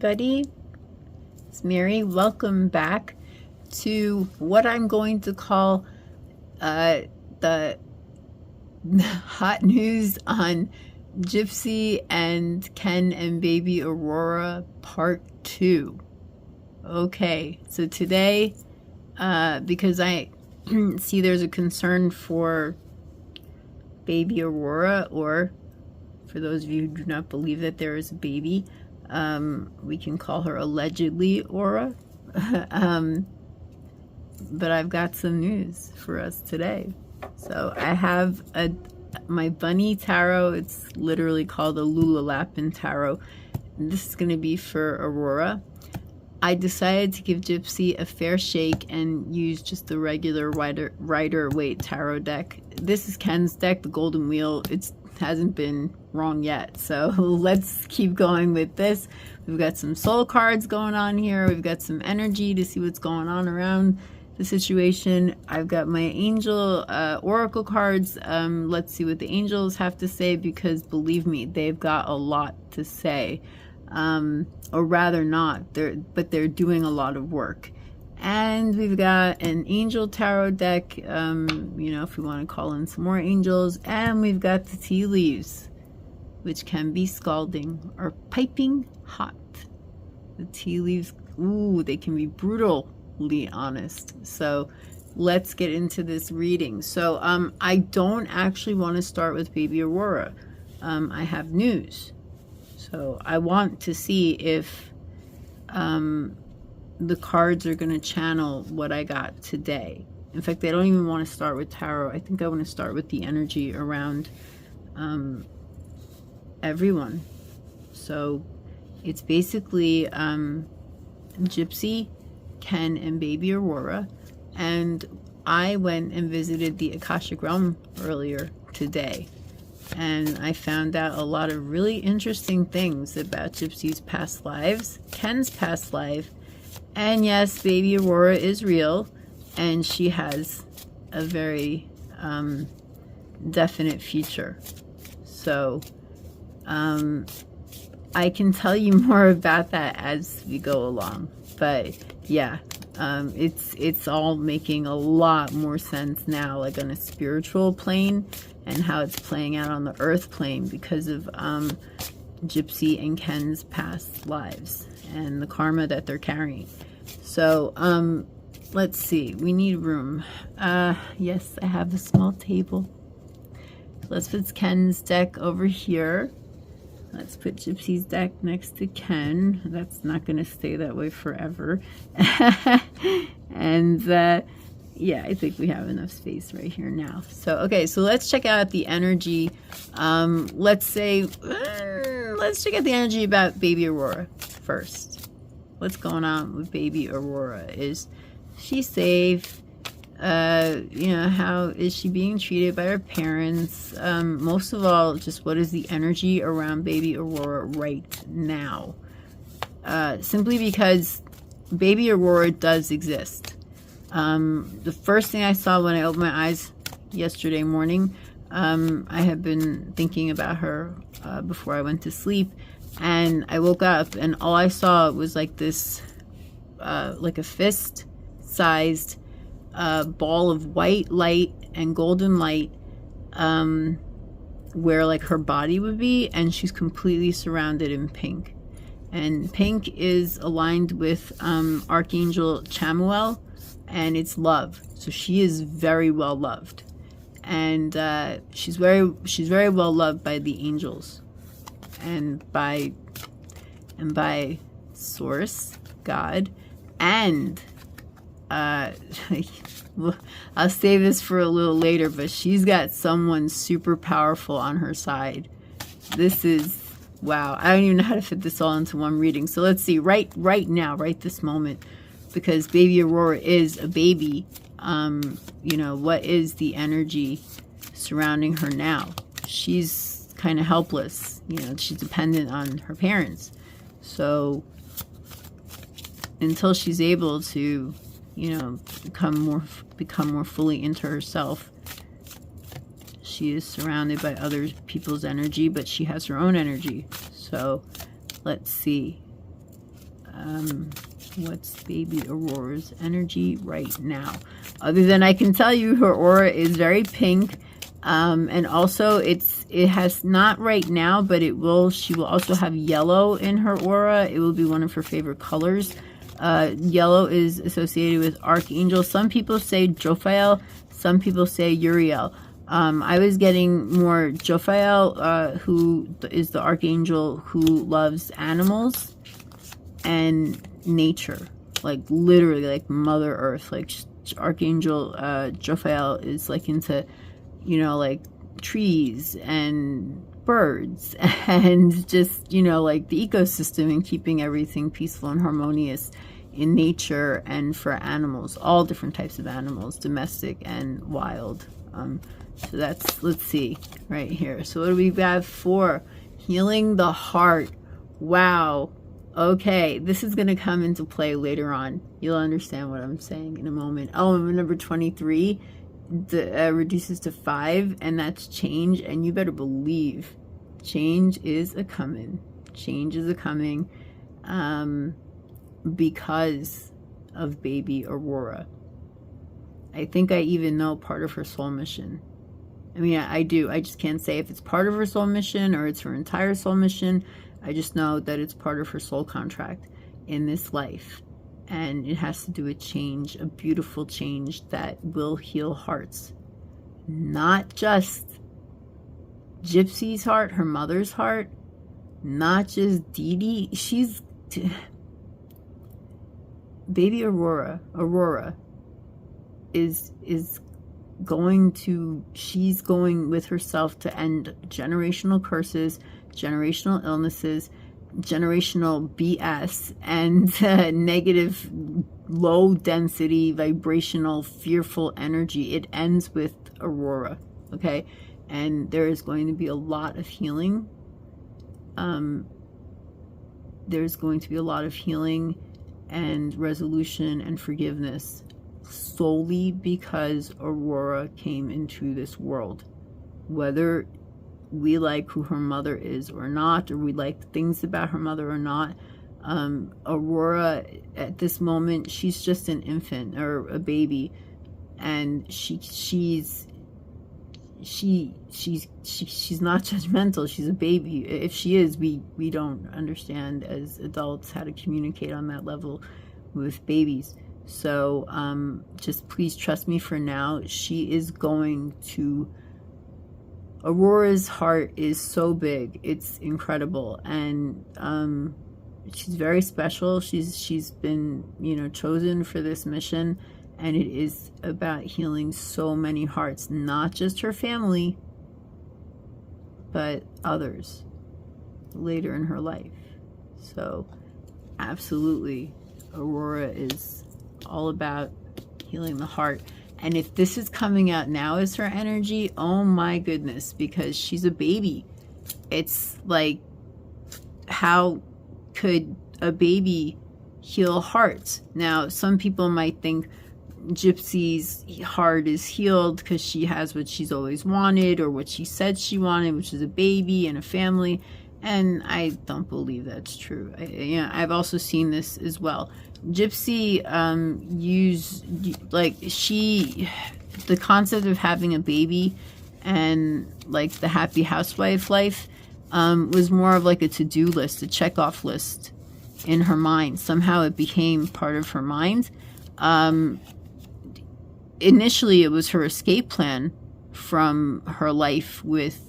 everybody. It's Mary. Welcome back to what I'm going to call the hot news on Gypsy and Ken and Baby Aurora Part 2. Okay, so today, because I see there's a concern for Baby Aurora, or for those of you who do not believe that there is a baby, we can call her allegedly Aura. But I've got some news for us today. So I have my bunny tarot. It's literally called a Lulapin tarot. And this is going to be for Aurora. I decided to give Gypsy a fair shake and use just the regular Rider-Waite tarot deck. This is Ken's deck, the Golden Wheel. It hasn't been wrong yet, so let's keep going with this. We've got some soul cards going on here. We've got some energy to see what's going on around the situation. I've got my angel oracle cards. Let's see what the angels have to say, because believe me, they've got a lot to say. Or rather not, but they're doing a lot of work. And we've got an angel tarot deck, you know, if we want to call in some more angels. And we've got the tea leaves, which can be scalding or piping hot. The tea leaves, ooh, they can be brutally honest. So let's get into this reading. So I don't actually want to start with Baby Aurora. I have news. So I want to see if the cards are going to channel what I got today. In fact, I don't even want to start with tarot. I think I want to start with the energy around everyone. So it's basically Gypsy, Ken, and Baby Aurora. And I went and visited the Akashic Realm earlier today. And I found out a lot of really interesting things about Gypsy's past lives, Ken's past life, and yes, Baby Aurora is real, and she has a very definite future. So I can tell you more about that as we go along. But yeah, it's all making a lot more sense now, like on a spiritual plane, and how it's playing out on the earth plane because of Gypsy and Ken's past lives and the karma that they're carrying. So let's see, we need room. Yes, I have a small table. Let's put Ken's deck over here. Let's put Gypsy's deck next to Ken. That's not going to stay that way forever. And yeah, I think we have enough space right here now. So, okay, so let's check out the energy. Let's check out the energy about Baby Aurora first. What's going on with Baby Aurora? Is she safe? You know, how is she being treated by her parents? Most of all, just what is the energy around Baby Aurora right now? Simply because Baby Aurora does exist. The first thing I saw when I opened my eyes yesterday morning, I had been thinking about her before I went to sleep, and I woke up and all I saw was like this, like a fist-sized ball of white light and golden light, where like her body would be, and she's completely surrounded in pink. And pink is aligned with Archangel Chamuel, and it's love. So she is very well loved, and she's very well loved by the angels, and by Source, God, and I'll save this for a little later, but she's got someone super powerful on her side. This is, wow, I don't even know how to fit this all into one reading. So let's see, right now, right this moment, because Baby Aurora is a baby, you know, what is the energy surrounding her now? She's kind of helpless, you know, she's dependent on her parents. So until she's able to, you know, become more fully into herself, she is surrounded by other people's energy, but she has her own energy. So let's see. What's Baby Aurora's energy right now? Other than I can tell you her aura is very pink. And also it has not right now, but she will also have yellow in her aura. It will be one of her favorite colors. Yellow is associated with Archangel. Some people say Jophiel, some people say Uriel. I was getting more Jophiel, who is the Archangel who loves animals and nature. Like literally like Mother Earth. Like Archangel Jophiel is like into, you know, like trees and birds and just, you know, like the ecosystem and keeping everything peaceful and harmonious in nature and for animals, all different types of animals, domestic and wild. So that's, let's see, right here. So what do we have for healing the heart? Wow. Okay, this is going to come into play later on. You'll understand what I'm saying in a moment. Oh, and number 23 reduces to 5, and that's change. And you better believe change is a coming. Change is a coming because of Baby Aurora. I think I even know part of her soul mission. I mean, I do. I just can't say if it's part of her soul mission or it's her entire soul mission. I just know that it's part of her soul contract in this life. And it has to do with change, a beautiful change that will heal hearts. Not just Gypsy's heart, her mother's heart, not just Dee Dee. Baby Aurora is going to, she's going with herself to end generational curses, generational illnesses, generational BS, and negative, low density, vibrational, fearful energy. It ends with Aurora, okay? And there is going to be a lot of healing. There's going to be a lot of healing and resolution and forgiveness solely because Aurora came into this world. Whether we like who her mother is or not, or we like things about her mother or not, Aurora at this moment, she's just an infant or a baby, and she's not judgmental. She's a baby. If she is, we don't understand as adults how to communicate on that level with babies. So just please trust me for now. She is going to, Aurora's heart is so big, it's incredible, and she's very special. She's been, you know, chosen for this mission, and it is about healing so many hearts, not just her family, but others later in her life. So absolutely, Aurora is all about healing the heart. And if this is coming out now as her energy, oh my goodness, because she's a baby. It's like, how could a baby heal hearts? Now, some people might think Gypsy's heart is healed because she has what she's always wanted, or what she said she wanted, which is a baby and a family. And I don't believe that's true. I've also seen this as well. Gypsy the concept of having a baby and like the happy housewife life was more of like a to-do list, a check-off list in her mind. Somehow it became part of her mind. Initially, it was her escape plan from her life with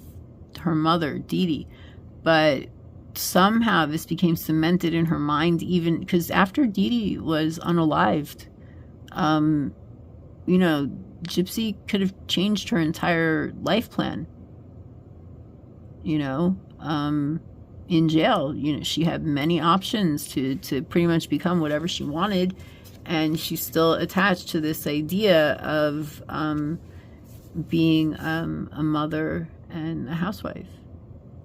her mother, Dee Dee. But somehow this became cemented in her mind, even because after Dee Dee was unalived, you know, Gypsy could have changed her entire life plan. You know, in jail, you know, she had many options to pretty much become whatever she wanted, and she's still attached to this idea of being a mother and a housewife,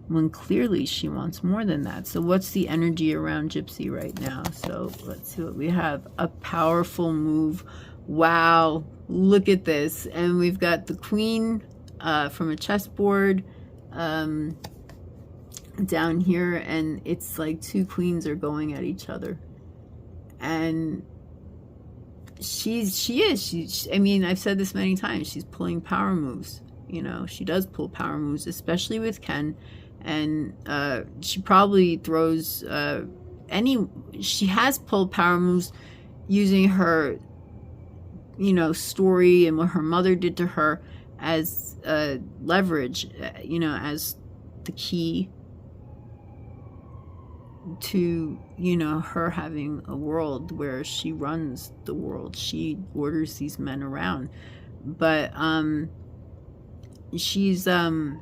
when clearly she wants more than that. So what's the energy around Gypsy right now? So let's see what we have. A powerful move. Wow, look at this. And we've got the queen from a chessboard down here, and it's like two queens are going at each other. And I mean, I've said this many times, she's pulling power moves. You know, she does pull power moves, especially with Ken. And she probably throws she has pulled power moves using her, you know, story and what her mother did to her as leverage, you know, as the key to, you know, her having a world where she runs the world. She orders these men around. But she's in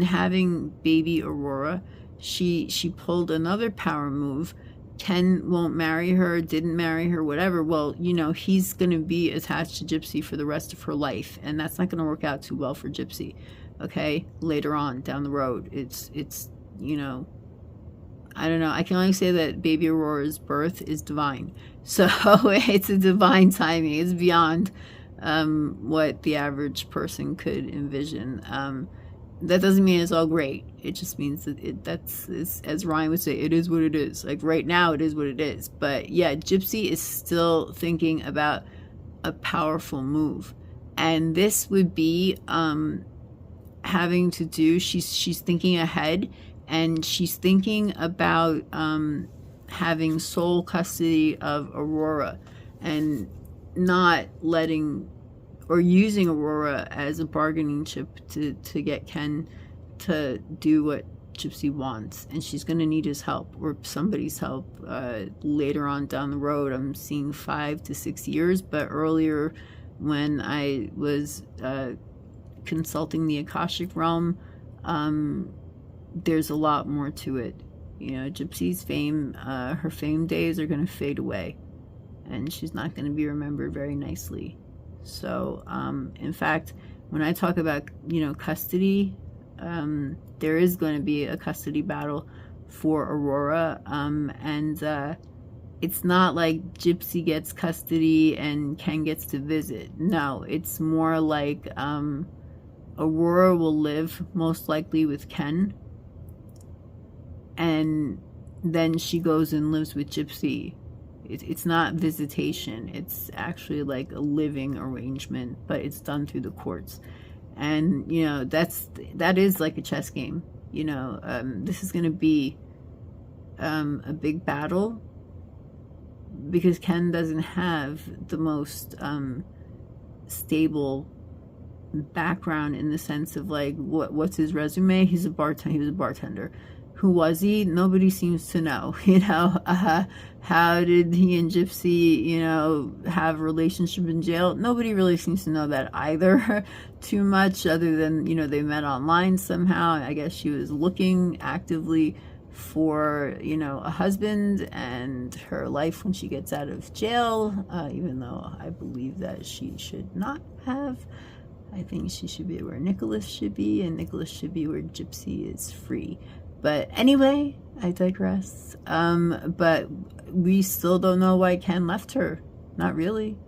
having baby Aurora, she pulled another power move. Ken won't marry her, didn't marry her, whatever. Well, you know, he's going to be attached to Gypsy for the rest of her life, and that's not going to work out too well for Gypsy. Okay, later on down the road, it's you know, I don't know. I can only say that baby Aurora's birth is divine. So it's a divine timing. It's beyond what the average person could envision. That doesn't mean it's all great. It just means that that's, as Ryan would say, it is what it is. Like right now, it is what it is. But yeah, Gypsy is still thinking about a powerful move. And this would be having to do, she's thinking ahead, and she's thinking about having sole custody of Aurora and not letting or using Aurora as a bargaining chip to get Ken to do what Gypsy wants. And she's going to need his help or somebody's help later on down the road. I'm seeing 5 to 6 years, but earlier when I was consulting the Akashic realm, there's a lot more to it. You know, Gypsy's fame, her fame days are going to fade away, and she's not going to be remembered very nicely. So, in fact, when I talk about, you know, custody, there is going to be a custody battle for Aurora, and it's not like Gypsy gets custody and Ken gets to visit. No, it's more like Aurora will live most likely with Ken, and then she goes and lives with Gypsy. It's not visitation. It's actually like a living arrangement, but it's done through the courts. And, you know, that is like a chess game. You know, this is going to be a big battle because Ken doesn't have the most stable background in the sense of like what's his resume. He was a bartender. Who was he? Nobody seems to know. You know, how did he and Gypsy, you know, have a relationship in jail? Nobody really seems to know that either too much, other than, you know, they met online somehow. I guess she was looking actively for, you know, a husband, and her life when she gets out of jail, even though I believe that she should not have. I think she should be where Nicholas should be, and Nicholas should be where Gypsy is free. But anyway, I digress. But we still don't know why Ken left her. Not really.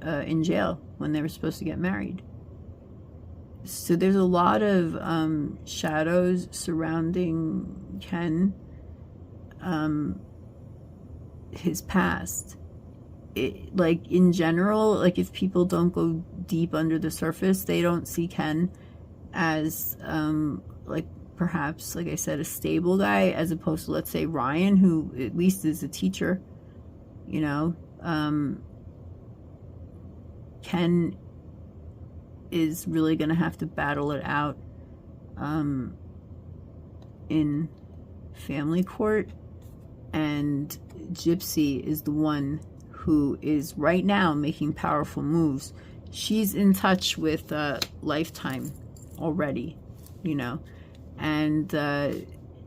In jail when they were supposed to get married. So there's a lot of shadows surrounding Ken. His past. Like in general, like if people don't go deep under the surface, they don't see Ken as like perhaps, like I said, a stable guy, as opposed to, let's say, Ryan, who at least is a teacher. You know, Ken is really going to have to battle it out in family court, and Gypsy is the one who is right now making powerful moves. She's in touch with Lifetime already, you know. And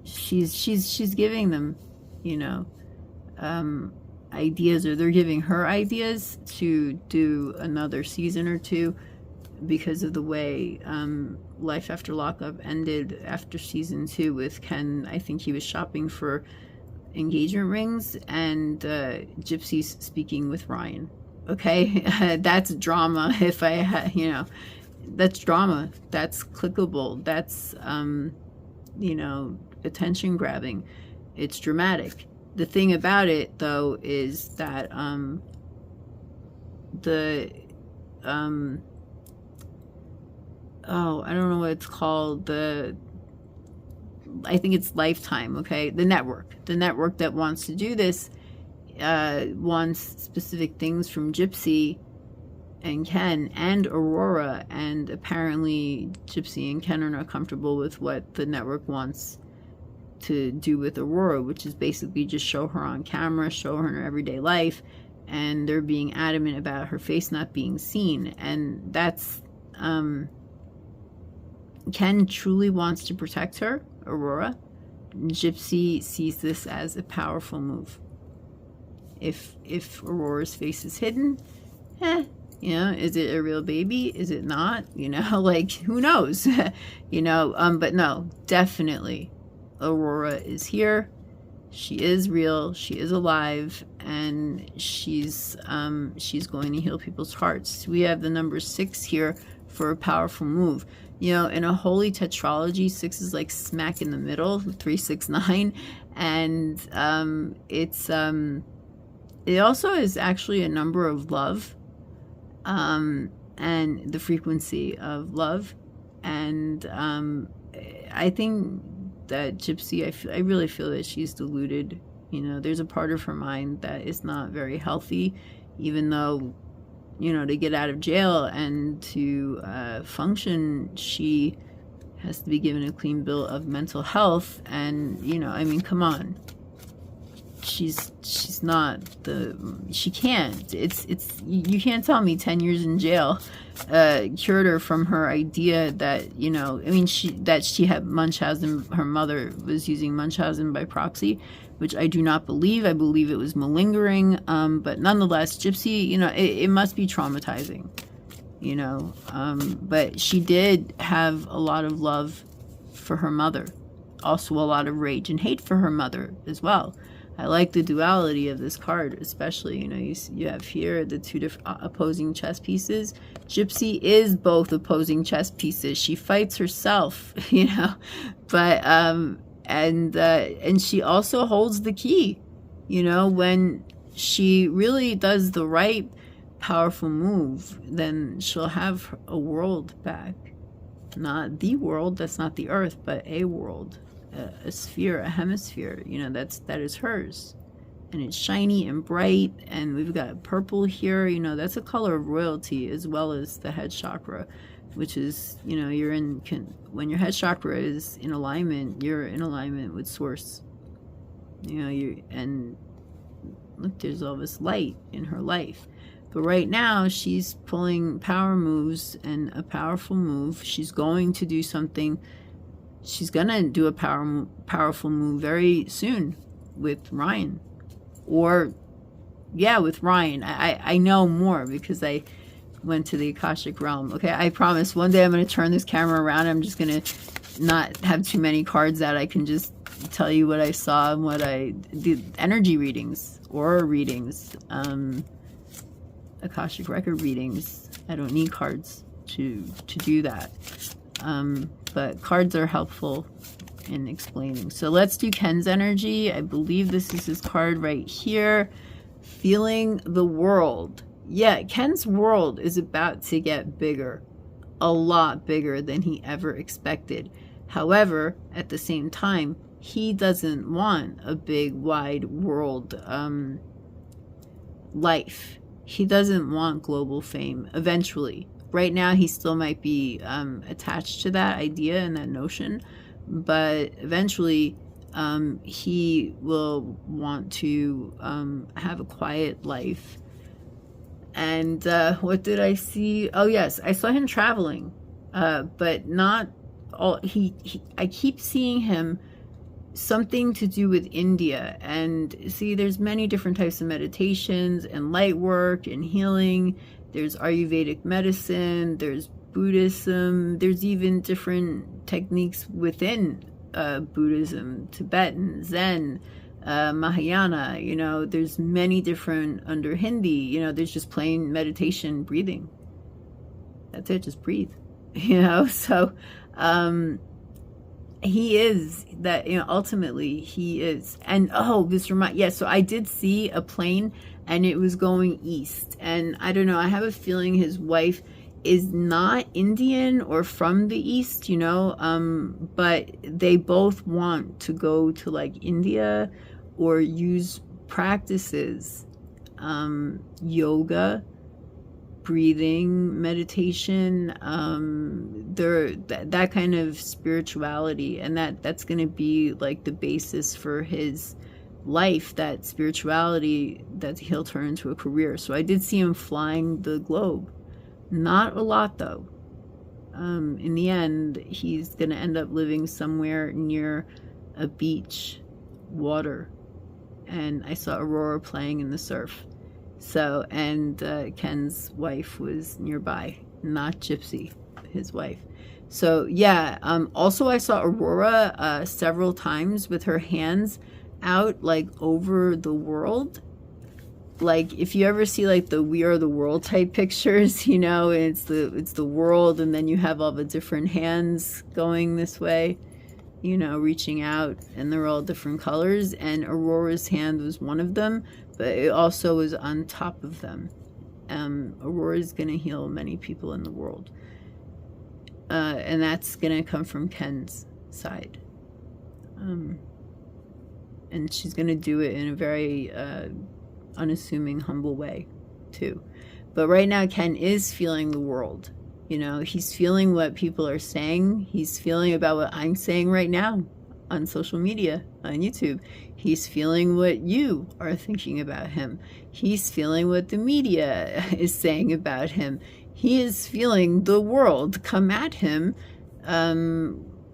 she's giving them, you know, ideas, or they're giving her ideas to do another season or two because of the way Life After Lockup ended after season 2 with Ken. I think he was shopping for engagement rings, and Gypsy's speaking with Ryan. Okay, that's drama. If I had, you know, that's drama. That's clickable. That's you know, attention grabbing. It's dramatic. the thing about it, though, is that oh, I don't know what it's called, I think it's Lifetime, okay? The network that wants to do this wants specific things from Gypsy and Ken and Aurora, and apparently Gypsy and Ken are not comfortable with what the network wants to do with Aurora, which is basically just show her on camera, show her in her everyday life, and they're being adamant about her face not being seen. And that's Ken truly wants to protect her, Aurora. Gypsy sees this as a powerful move. If Aurora's face is hidden, you know, is it a real baby? Is it not? You know, like, who knows? You know, but no, definitely Aurora is here. She is real. She is alive, and she's going to heal people's hearts. We have the number 6 here for a powerful move. You know, in a holy tetralogy, 6 is like smack in the middle, 3, 6, 9, and it also is actually a number of love, and the frequency of love, and I think that Gypsy, I really feel that she's deluded. You know, there's a part of her mind that is not very healthy, even though, you know, to get out of jail and to function, she has to be given a clean bill of mental health. And, you know, I mean, come on. She's not she can't. You can't tell me 10 years in jail cured her from her idea that, you know, I mean, she had Munchausen, her mother was using Munchausen by proxy, which I do not believe. I believe it was malingering, but nonetheless, Gypsy, you know, it must be traumatizing, you know, but she did have a lot of love for her mother, also a lot of rage and hate for her mother as well. I like the duality of this card, especially, you know, you have here the 2 different opposing chess pieces. Gypsy is both opposing chess pieces. She fights herself, you know, but and she also holds the key, you know. When she really does the right powerful move, then she'll have a world back. Not the world, that's not the earth, but a world. A sphere, a hemisphere, you know, that is hers, and it's shiny and bright, and we've got purple here, you know, that's a color of royalty, as well as the head chakra, which is, you know, when your head chakra is in alignment, you're in alignment with source, you know. And look, there's all this light in her life, but right now she's pulling power moves, and a powerful move. She's going to do something. She's gonna do a powerful move very soon with Ryan, or yeah, with Ryan. I know more because I went to the Akashic realm. Okay, I promise one day I'm gonna turn this camera around. I'm just gonna not have too many cards that I can just tell you what I saw and what I did. Energy readings, aura readings, Akashic record readings. I don't need cards to do that. But cards are helpful in explaining. So let's do Ken's energy. I believe this is his card right here. Feeling the world. Yeah, Ken's world is about to get bigger. A lot bigger than he ever expected. However, at the same time, he doesn't want a big, wide world life. He doesn't want global fame eventually. Right now, he still might be attached to that idea and that notion, but eventually he will want to have a quiet life. And what did I see? Oh, yes, I saw him traveling, but not all. I keep seeing him something to do with India. And see, there's many different types of meditations and light work and healing. There's Ayurvedic medicine, there's Buddhism, there's even different techniques within Buddhism, Tibetan, Zen, Mahayana, you know, there's many different under Hindi, you know, there's just plain meditation, breathing. That's it, just breathe, you know. So He is that, ultimately he is. And so I did see a plane and it was going east. And I don't know, I have a feeling his wife is not Indian or from the east, but they both want to go to like India or use practices, yoga, breathing, meditation, that kind of spirituality, and that's going to be like the basis for his life, that spirituality that he'll turn into a career. So I did see him flying the globe. Not a lot though. In the end, he's going to end up living somewhere near a beach, water, and I saw Aurora playing in the surf. So, and Ken's wife was nearby, not Gypsy, his wife. So, yeah, also I saw Aurora several times with her hands out, like, over the world. Like, if you ever see, like, the We Are the World type pictures, it's the world, and then you have all the different hands going this way, reaching out, and they're all different colors, and Aurora's hand was one of them, but it also was on top of them. Aurora is going to heal many people in the world. And that's going to come from Ken's side. And she's going to do it in a very unassuming, humble way, too. But right now, Ken is feeling the world. He's feeling what people are saying. He's feeling about what I'm saying right now on social media, on YouTube. He's feeling what you are thinking about him. He's feeling what the media is saying about him. He is feeling the world come at him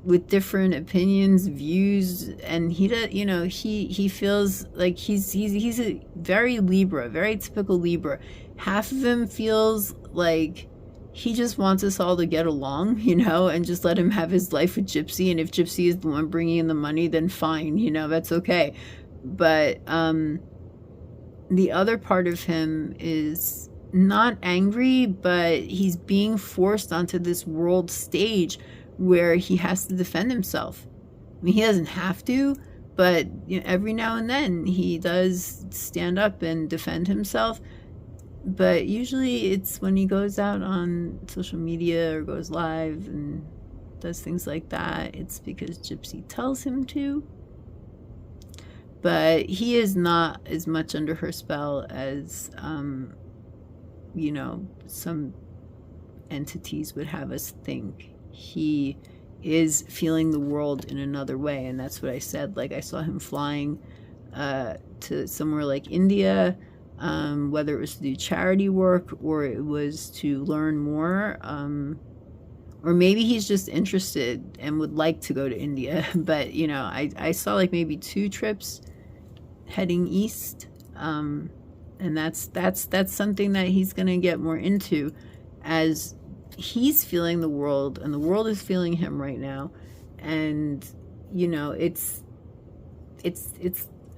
with different opinions, views, and he feels like he's a very Libra, very typical Libra. Half of him feels like he just wants us all to get along, and just let him have his life with Gypsy. And if Gypsy is the one bringing in the money, then fine, that's okay. But the other part of him is not angry, but he's being forced onto this world stage where he has to defend himself. I mean, he doesn't have to, but every now and then he does stand up and defend himself. But usually it's when he goes out on social media or goes live and does things like that, it's because Gypsy tells him to. But he is not as much under her spell as, some entities would have us think. He is feeling the world in another way, and that's what I said. Like, I saw him flying to somewhere like India, whether it was to do charity work or it was to learn more, or maybe he's just interested and would like to go to India. But I saw like maybe 2 trips heading east, and that's something that he's gonna get more into as he's feeling the world and the world is feeling him right now. And it's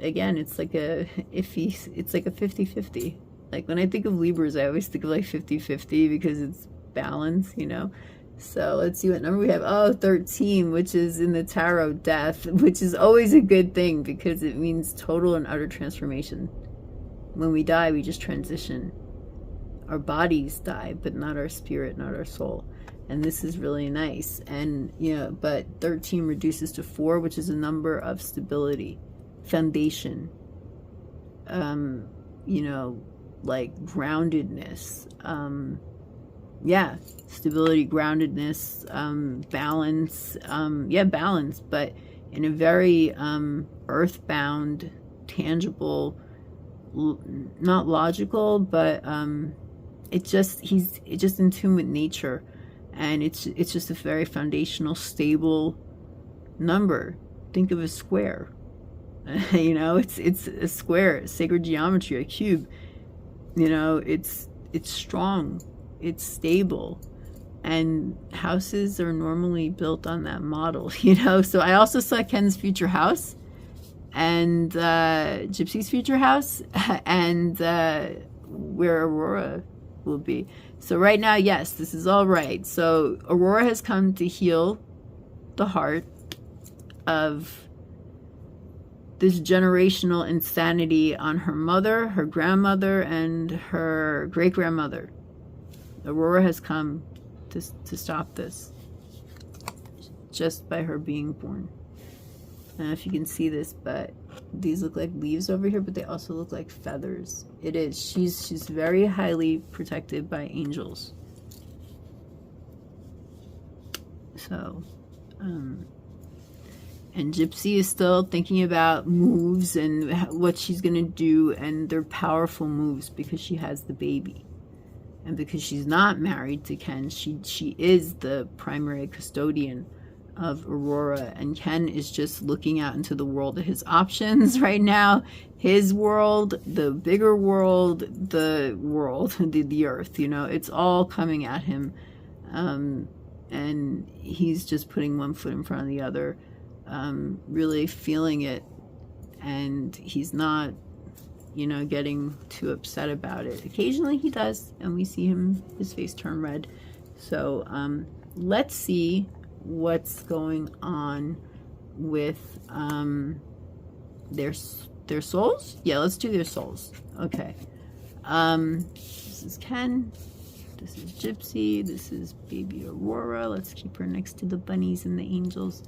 again, it's like a 50-50. Like, when I think of Libras, I always think of like 50-50 because it's balance, So let's see what number we have. 13, which is in the tarot, death, which is always a good thing because it means total and utter transformation. When we die, we just transition. Our bodies die, but not our spirit, not our soul. And this is really nice. And, but 13 reduces to 4, which is a number of stability, foundation, like groundedness, stability, groundedness, balance, balance, but in a very earthbound, tangible, not logical, but it's just in tune with nature, and it's just a very foundational, stable number. Think of a square. It's a square, sacred geometry, a cube. It's strong, it's stable, and houses are normally built on that model. So I also saw Ken's future house and Gypsy's future house, and where Aurora will be. So right now, yes, this is all right. So Aurora has come to heal the heart, of this generational insanity on her mother, her grandmother, and her great-grandmother. Aurora has come to stop this just by her being born. I don't know if you can see this, but these look like leaves over here, but they also look like feathers. It is. She's very highly protected by angels. So, and Gypsy is still thinking about moves and what she's gonna do, and they're powerful moves because she has the baby. And because she's not married to Ken, she is the primary custodian of Aurora, and Ken is just looking out into the world of his options right now. His world, the bigger world, the world, the earth, you know, it's all coming at him. And he's just putting one foot in front of the other, really feeling it. And he's not, you know, getting too upset about it. Occasionally he does, and we see his face turn red. So let's see what's going on with their souls. Yeah, let's do their souls. Okay. This is Ken. This is Gypsy. This is Baby Aurora. Let's keep her next to the bunnies and the angels.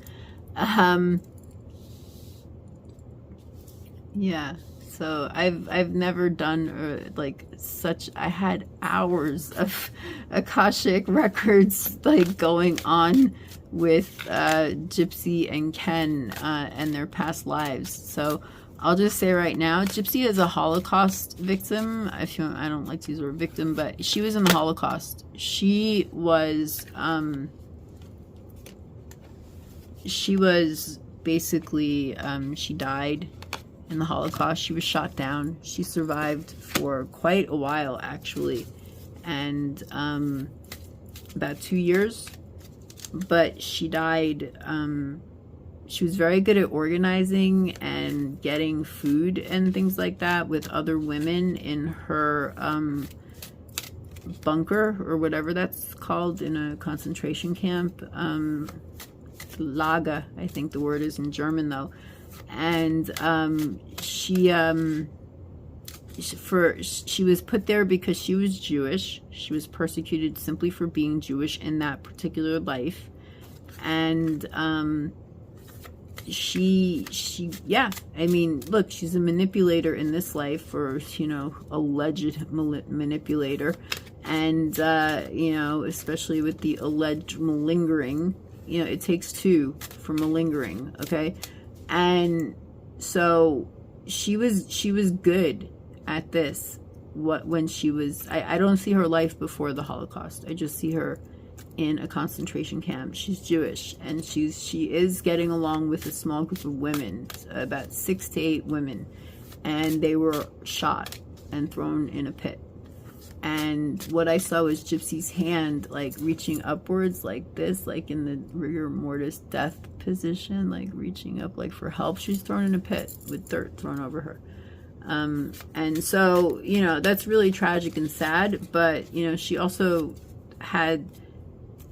Yeah. So I've never done like such. I had hours of Akashic records like going on with Gypsy and Ken and their past lives. So I'll just say right now, Gypsy is a Holocaust victim. I don't like to use the word victim, but she was in the Holocaust. She was basically she died in the Holocaust. She was shot down. She survived for quite a while, actually, and about 2 years. But she died. She was very good at organizing and getting food and things like that with other women in her bunker, or whatever that's called in a concentration camp. Lager, I think the word is in German though. And she was put there because she was Jewish. She was persecuted simply for being Jewish in that particular life. And yeah, I mean, look, she's a manipulator in this life, or, you know, alleged manipulator. And you know, especially with the alleged malingering, you know, it takes two for malingering, okay? And so she was good at this. When she was, I don't see her life before the Holocaust. I just see her in a concentration camp. She's Jewish, and she is getting along with a small group of women, about 6 to 8 women, and they were shot and thrown in a pit. And what I saw was Gypsy's hand like reaching upwards like this, like in the rigor mortis death position, like reaching up like for help. She's thrown in a pit with dirt thrown over her. And so, you know, that's really tragic and sad, but, you know, she also had,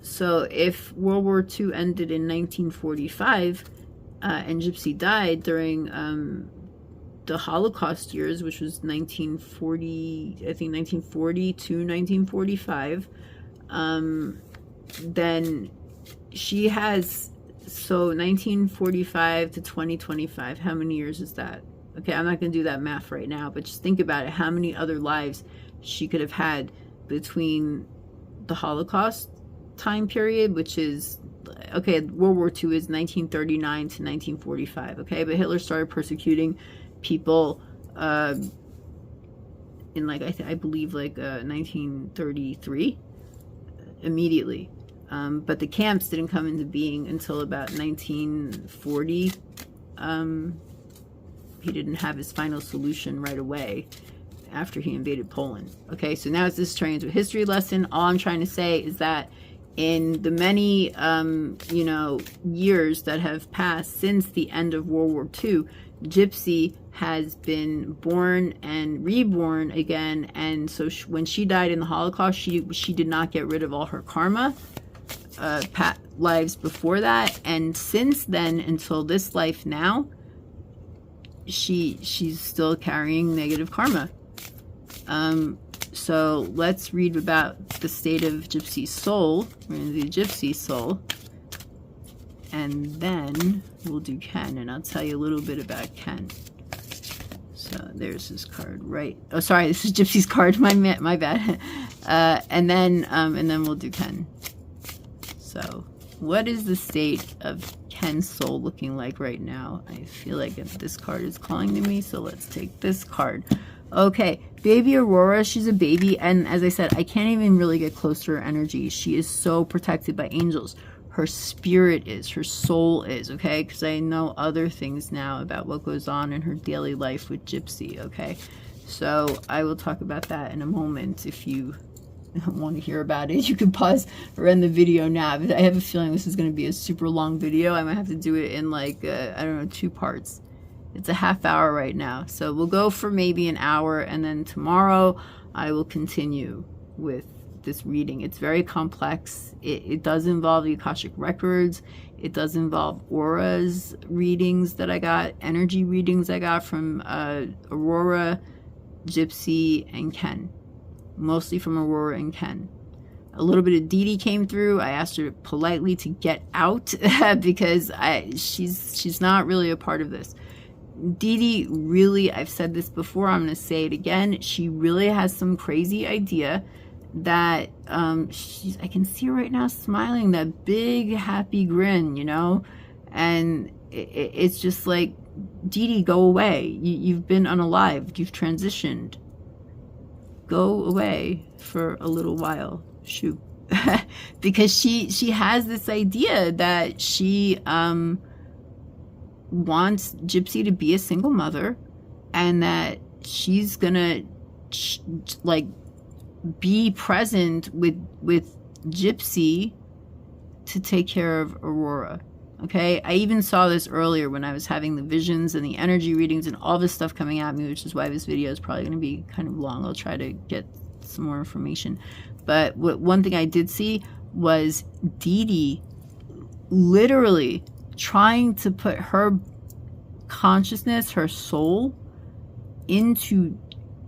so if World War II ended in 1945, and Gypsy died during the Holocaust years, which was 1940, I think 1940 to 1945, then she has, so 1945 to 2025, how many years is that? Okay, I'm not going to do that math right now, but just think about it. How many other lives she could have had between the Holocaust time period, which is, okay, World War II is 1939 to 1945, okay? But Hitler started persecuting people in, like, I believe, like, 1933, immediately. But the camps didn't come into being until about 1940. He didn't have his final solution right away after he invaded Poland. Okay, so now this is turning into a history lesson. All I'm trying to say is that in the many, you know, years that have passed since the end of World War II, Gypsy has been born and reborn again. And so when she died in the Holocaust, she did not get rid of all her karma. lives before that, and since then until this life now, she's still carrying negative karma. So let's read about the state of Gypsy's soul. We're going to do Gypsy's soul, and then we'll do Ken, and I'll tell you a little bit about Ken. So there's his card, right? Oh, sorry, this is Gypsy's card. My bad. And then we'll do Ken. So, what is the state of Ken's soul looking like right now? I feel like this card is calling to me, so let's take this card. Okay, Baby Aurora, she's a baby, and as I said, I can't even really get close to her energy. She is so protected by angels. Her spirit is, her soul is, okay? Because I know other things now about what goes on in her daily life with Gypsy, okay? So I will talk about that in a moment. If you want to hear about it, you can pause or end the video now. But I have a feeling this is going to be a super long video. I might have to do it in like, I don't know, 2 parts. It's a half hour right now. So we'll go for maybe an hour, and then tomorrow I will continue with this reading. It's very complex. It does involve the Akashic records. It does involve auras readings that I got, energy readings I got from Aurora, Gypsy, and Ken. Mostly from Aurora and Ken. A little bit of Dee Dee came through. I asked her politely to get out because she's not really a part of this. Dee Dee really, I've said this before, I'm going to say it again, she really has some crazy idea that I can see her right now smiling, that big happy grin, you know, and it's just like, Dee Dee, go away. You've been unalived, you've transitioned, go away for a little while. Shoot. Because she has this idea that she wants Gypsy to be a single mother, and that she's gonna like be present with Gypsy to take care of Aurora. Okay, I even saw this earlier when I was having the visions and the energy readings and all this stuff coming at me, which is why this video is probably going to be kind of long. I'll try to get some more information. But one thing I did see was Dee Dee literally trying to put her consciousness, her soul, into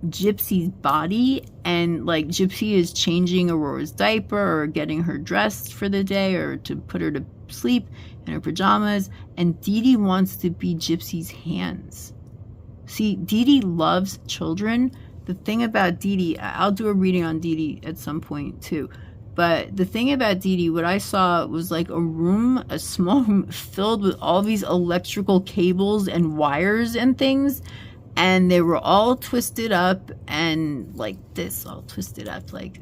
Gypsy's body, and like Gypsy is changing Aurora's diaper or getting her dressed for the day or to put her to sleep in her pajamas, and Dee Dee wants to be Gypsy's hands. See, Dee Dee loves children. The thing about Dee Dee, I'll do a reading on Dee Dee at some point too, but the thing about Dee Dee, what I saw was like a small room filled with all these electrical cables and wires and things, and they were all twisted up and like this, all twisted up like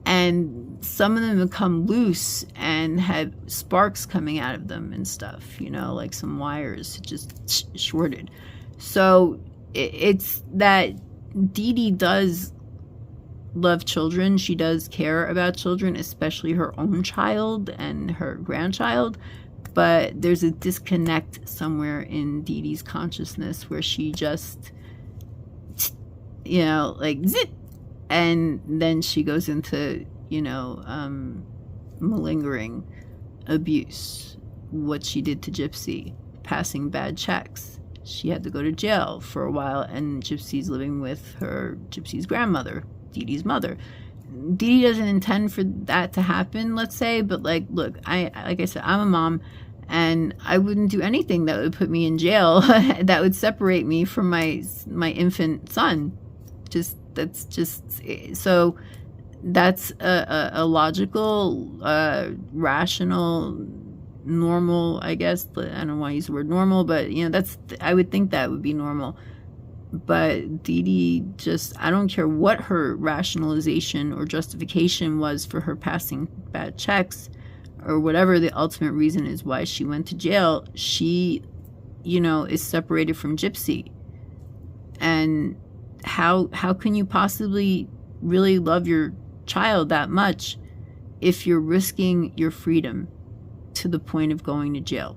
and some of them would come loose and had sparks coming out of them and stuff, you know, like some wires just shorted. So it's that Dee Dee does love children. She does care about children, especially her own child and her grandchild. But there's a disconnect somewhere in Dee Dee's consciousness where she just, you know, like zit, and then she goes into, you know, malingering, abuse, what she did to Gypsy, passing bad checks. She had to go to jail for a while, and Gypsy's living with Gypsy's grandmother, Dee Dee's mother. Dee Dee doesn't intend for that to happen, let's say, but like, look, like I said, I'm a mom, and I wouldn't do anything that would put me in jail, that would separate me from my infant son. So that's a logical, rational, normal, I guess. I don't want to use the word normal, but you know, I would think that would be normal. But Dee Dee I don't care what her rationalization or justification was for her passing bad checks, or whatever the ultimate reason is why she went to jail, she, you know, is separated from Gypsy. And how can you possibly really love your child that much if you're risking your freedom to the point of going to jail?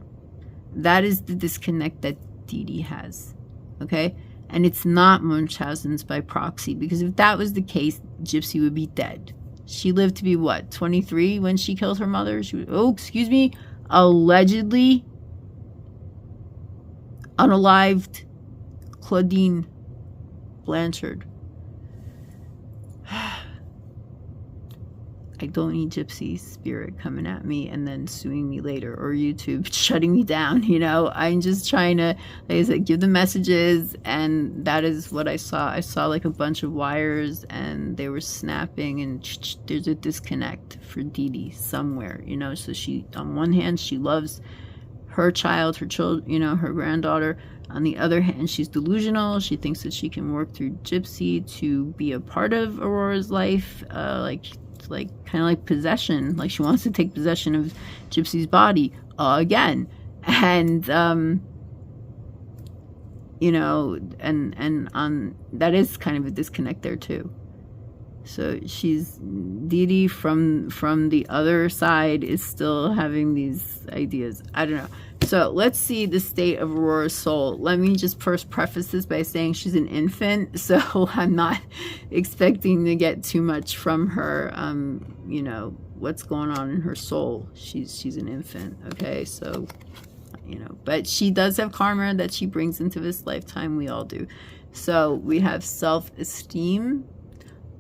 That is the disconnect that Dee Dee has, okay? And it's not Munchausen's by proxy, because if that was the case, Gypsy would be dead. She lived to be what, 23 when she killed her mother? She was, oh, excuse me, allegedly unalived Claudine Blanchard. I don't need Gypsy spirit coming at me and then suing me later, or YouTube shutting me down, you know. I'm just trying to, like I said, give the messages, and that is what I saw. I saw like a bunch of wires and they were snapping, and there's a disconnect for Dee Dee somewhere, you know. So she, on one hand, she loves her child, her children, you know, her granddaughter. On the other hand, she's delusional. She thinks that she can work through Gypsy to be a part of Aurora's life, like kind of like possession. Like she wants to take possession of Gypsy's body again, and you know, and on that is kind of a disconnect there too. So she's, Dee Dee from the other side is still having these ideas. I don't know. So let's see the state of Aurora's soul. Let me just first preface this by saying she's an infant, so I'm not expecting to get too much from her. You know, what's going on in her soul. She's an infant, okay? So, you know, but she does have karma that she brings into this lifetime. We all do. So we have self-esteem.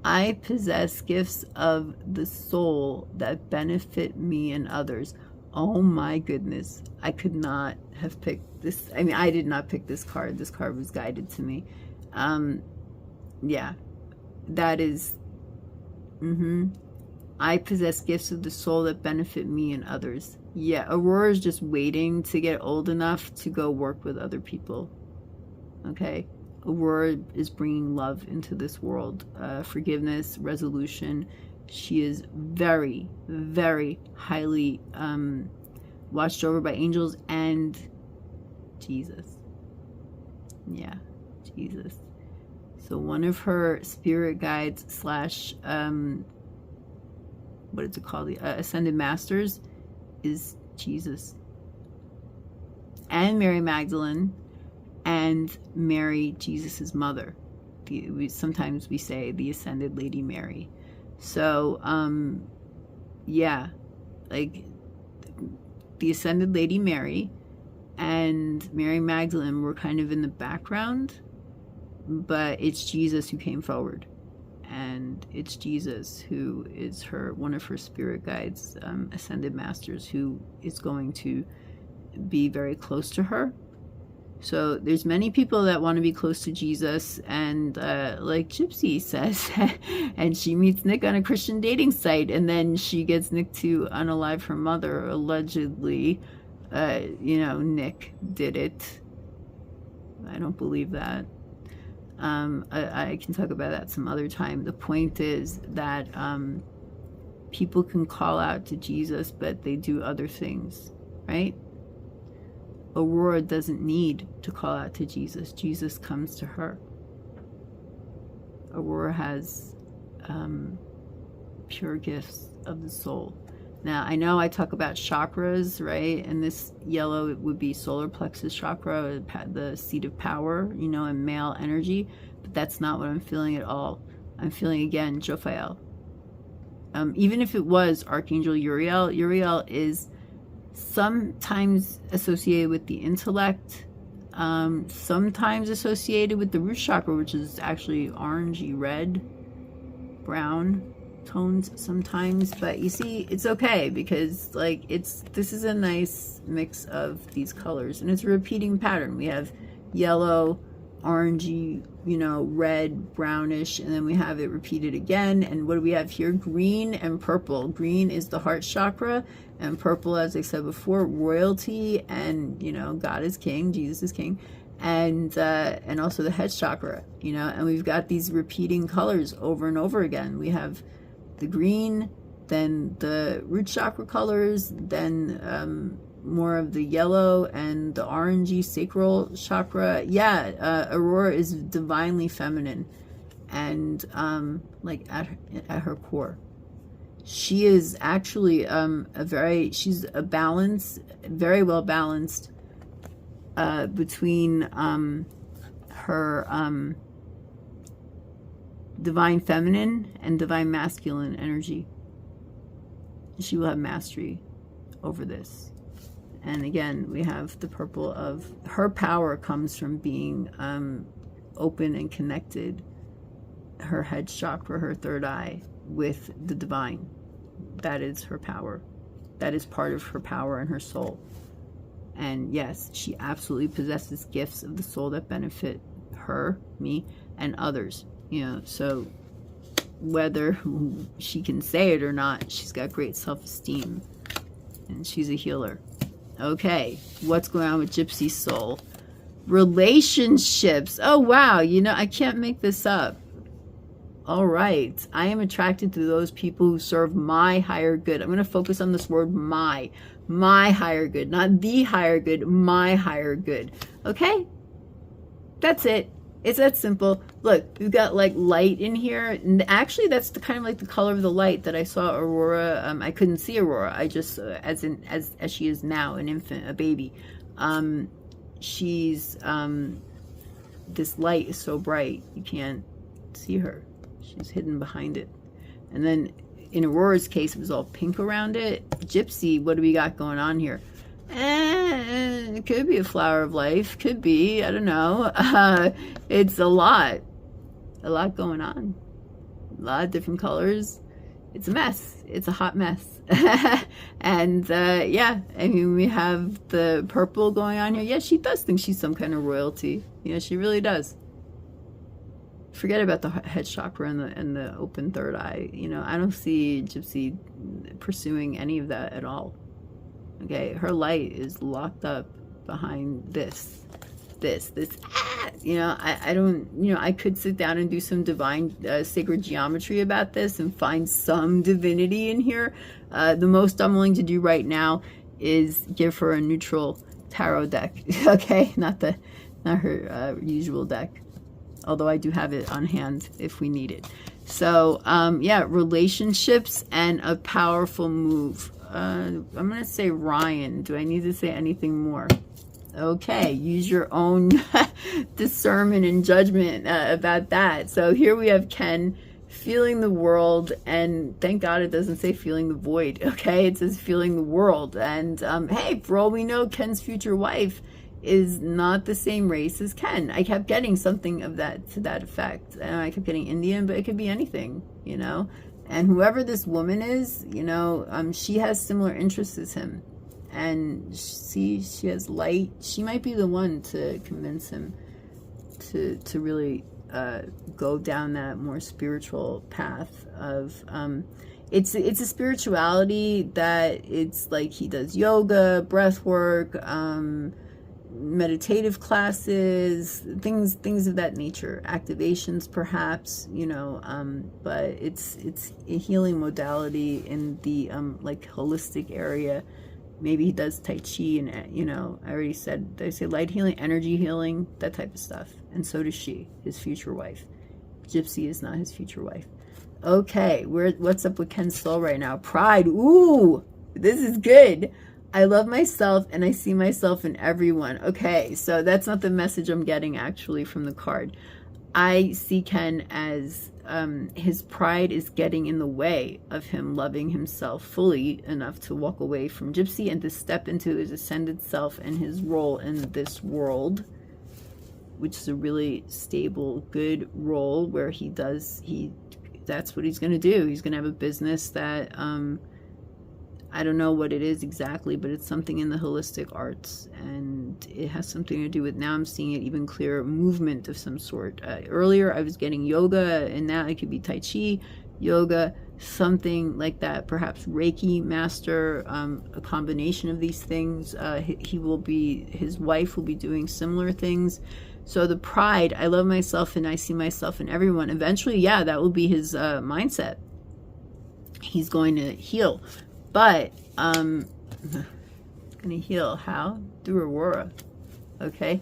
I possess gifts of the soul that benefit me and others. Oh my goodness. I could not have picked this. I mean, I did not pick this card. This card was guided to me. Yeah, that is, I possess gifts of the soul that benefit me and others. Yeah, Aurora is just waiting to get old enough to go work with other people. Okay? Aurora is bringing love into this world, forgiveness, resolution. She is very, very highly watched over by angels and Jesus. Yeah, Jesus. So one of her spirit guides slash, what is it called? The Ascended Masters is Jesus. And Mary Magdalene. And Mary, Jesus's mother. Sometimes we say the Ascended Lady Mary. So, yeah, like the Ascended Lady Mary and Mary Magdalene were kind of in the background, but it's Jesus who came forward, and it's Jesus who is one of her spirit guides, Ascended Masters, who is going to be very close to her. So there's many people that want to be close to Jesus, and like Gypsy says, and she meets Nick on a Christian dating site, and then she gets Nick to unalive her mother, allegedly. You know, Nick did it. I don't believe that. I can talk about that some other time. The point is that people can call out to Jesus, but they do other things, right? Aurora doesn't need to call out to Jesus. Jesus comes to her. Aurora has pure gifts of the soul. Now, I know I talk about chakras, right? And this yellow, it would be solar plexus chakra, the seat of power, you know, and male energy. But that's not what I'm feeling at all. I'm feeling, again, Jophiel. Even if it was Archangel Uriel, Uriel is sometimes associated with the intellect, sometimes associated with the root chakra, which is actually orangey red, brown tones sometimes. But you see, it's okay, because like this is a nice mix of these colors, and it's a repeating pattern. We have yellow, orangey, you know, red, brownish, and then we have it repeated again. And what do we have here? Green and purple. Green is the heart chakra, and purple, as I said before, royalty, and you know, God is king, Jesus is king, and also the head chakra, you know. And we've got these repeating colors over and over again. We have the green, then the root chakra colors, then more of the yellow and the orangey sacral chakra. Yeah, Aurora is divinely feminine, and like at her core. She is actually she's a balance, very well balanced between her divine feminine and divine masculine energy. She will have mastery over this. And again, we have the purple of her power comes from being open and connected, her head chakra, her third eye, with the divine. That is her power. That is part of her power and her soul. And yes, she absolutely possesses gifts of the soul that benefit her, me, and others. You know, so whether she can say it or not, she's got great self-esteem. And she's a healer. Okay, what's going on with Gypsy's soul? Relationships. Oh, wow. You know, I can't make this up. All right. I am attracted to those people who serve my higher good. I'm going to focus on this word my higher good, not the higher good, my higher good. Okay? That's it. It's that simple. Look, we've got like light in here. And actually, that's the kind of like the color of the light that I saw Aurora. I couldn't see Aurora. I just, as she is now, an infant, a baby. She's, this light is so bright, you can't see her. She's hidden behind it. And then in Aurora's case, it was all pink around it. Gypsy, what do we got going on here? It could be a flower of life. Could be. I don't know. It's a lot going on. A lot of different colors. It's a mess. It's a hot mess. And yeah, I mean, we have the purple going on here. Yeah, she does think she's some kind of royalty. Yeah, she really does. Forget about the head chakra and the open third eye. You know, I don't see Gypsy pursuing any of that at all. Okay, her light is locked up behind this. You know, I don't, you know, I could sit down and do some divine sacred geometry about this and find some divinity in here. The most I'm willing to do right now is give her a neutral tarot deck. Okay, not her usual deck. Although I do have it on hand if we need it. So, yeah, relationships and a powerful move. I'm going to say Ryan. Do I need to say anything more? Okay, use your own discernment and judgment about that. So here we have Ken feeling the world, and thank God it doesn't say feeling the void, okay? It says feeling the world. And hey, for all we know, Ken's future wife is not the same race as Ken. I kept getting something of that to that effect. I kept getting Indian, but it could be anything, you know? And whoever this woman is, you know, she has similar interests as him. And she has light. She might be the one to convince him to really go down that more spiritual path of it's a spirituality that it's like he does yoga, breath work, meditative classes, things of that nature, activations perhaps, you know, but it's a healing modality in the like holistic area. Maybe he does Tai Chi and, you know, I already said, did I say light healing, energy healing, that type of stuff. And so does she, his future wife. Gypsy is not his future wife. Okay, what's up with Ken's soul right now? Pride. Ooh, this is good. I love myself and I see myself in everyone. Okay, so that's not the message I'm getting actually from the card. I see Ken as his pride is getting in the way of him loving himself fully enough to walk away from Gypsy and to step into his ascended self and his role in this world, which is a really stable, good role where that's what he's going to do. He's going to have a business that I don't know what it is exactly, but it's something in the holistic arts, and it has something to do with, now I'm seeing it even clearer, movement of some sort. Earlier I was getting yoga, and now it could be Tai Chi, yoga, something like that, perhaps Reiki master, a combination of these things. His wife will be doing similar things. So the pride, I love myself and I see myself in everyone. Eventually, yeah, that will be his mindset. He's going to heal. But, gonna heal how? Through Aurora. Okay.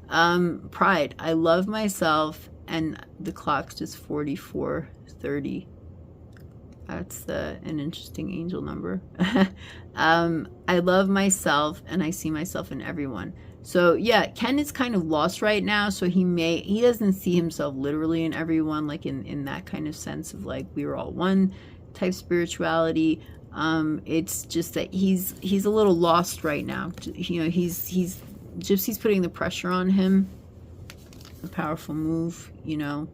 Pride. I love myself, and the clock's just 44:30. That's an interesting angel number. I love myself, and I see myself in everyone. So yeah, Ken is kind of lost right now, so he doesn't see himself literally in everyone, like in that kind of sense of like we were all one type spirituality. It's just that he's a little lost right now. You know, he's Gypsy's putting the pressure on him. A powerful move, you know.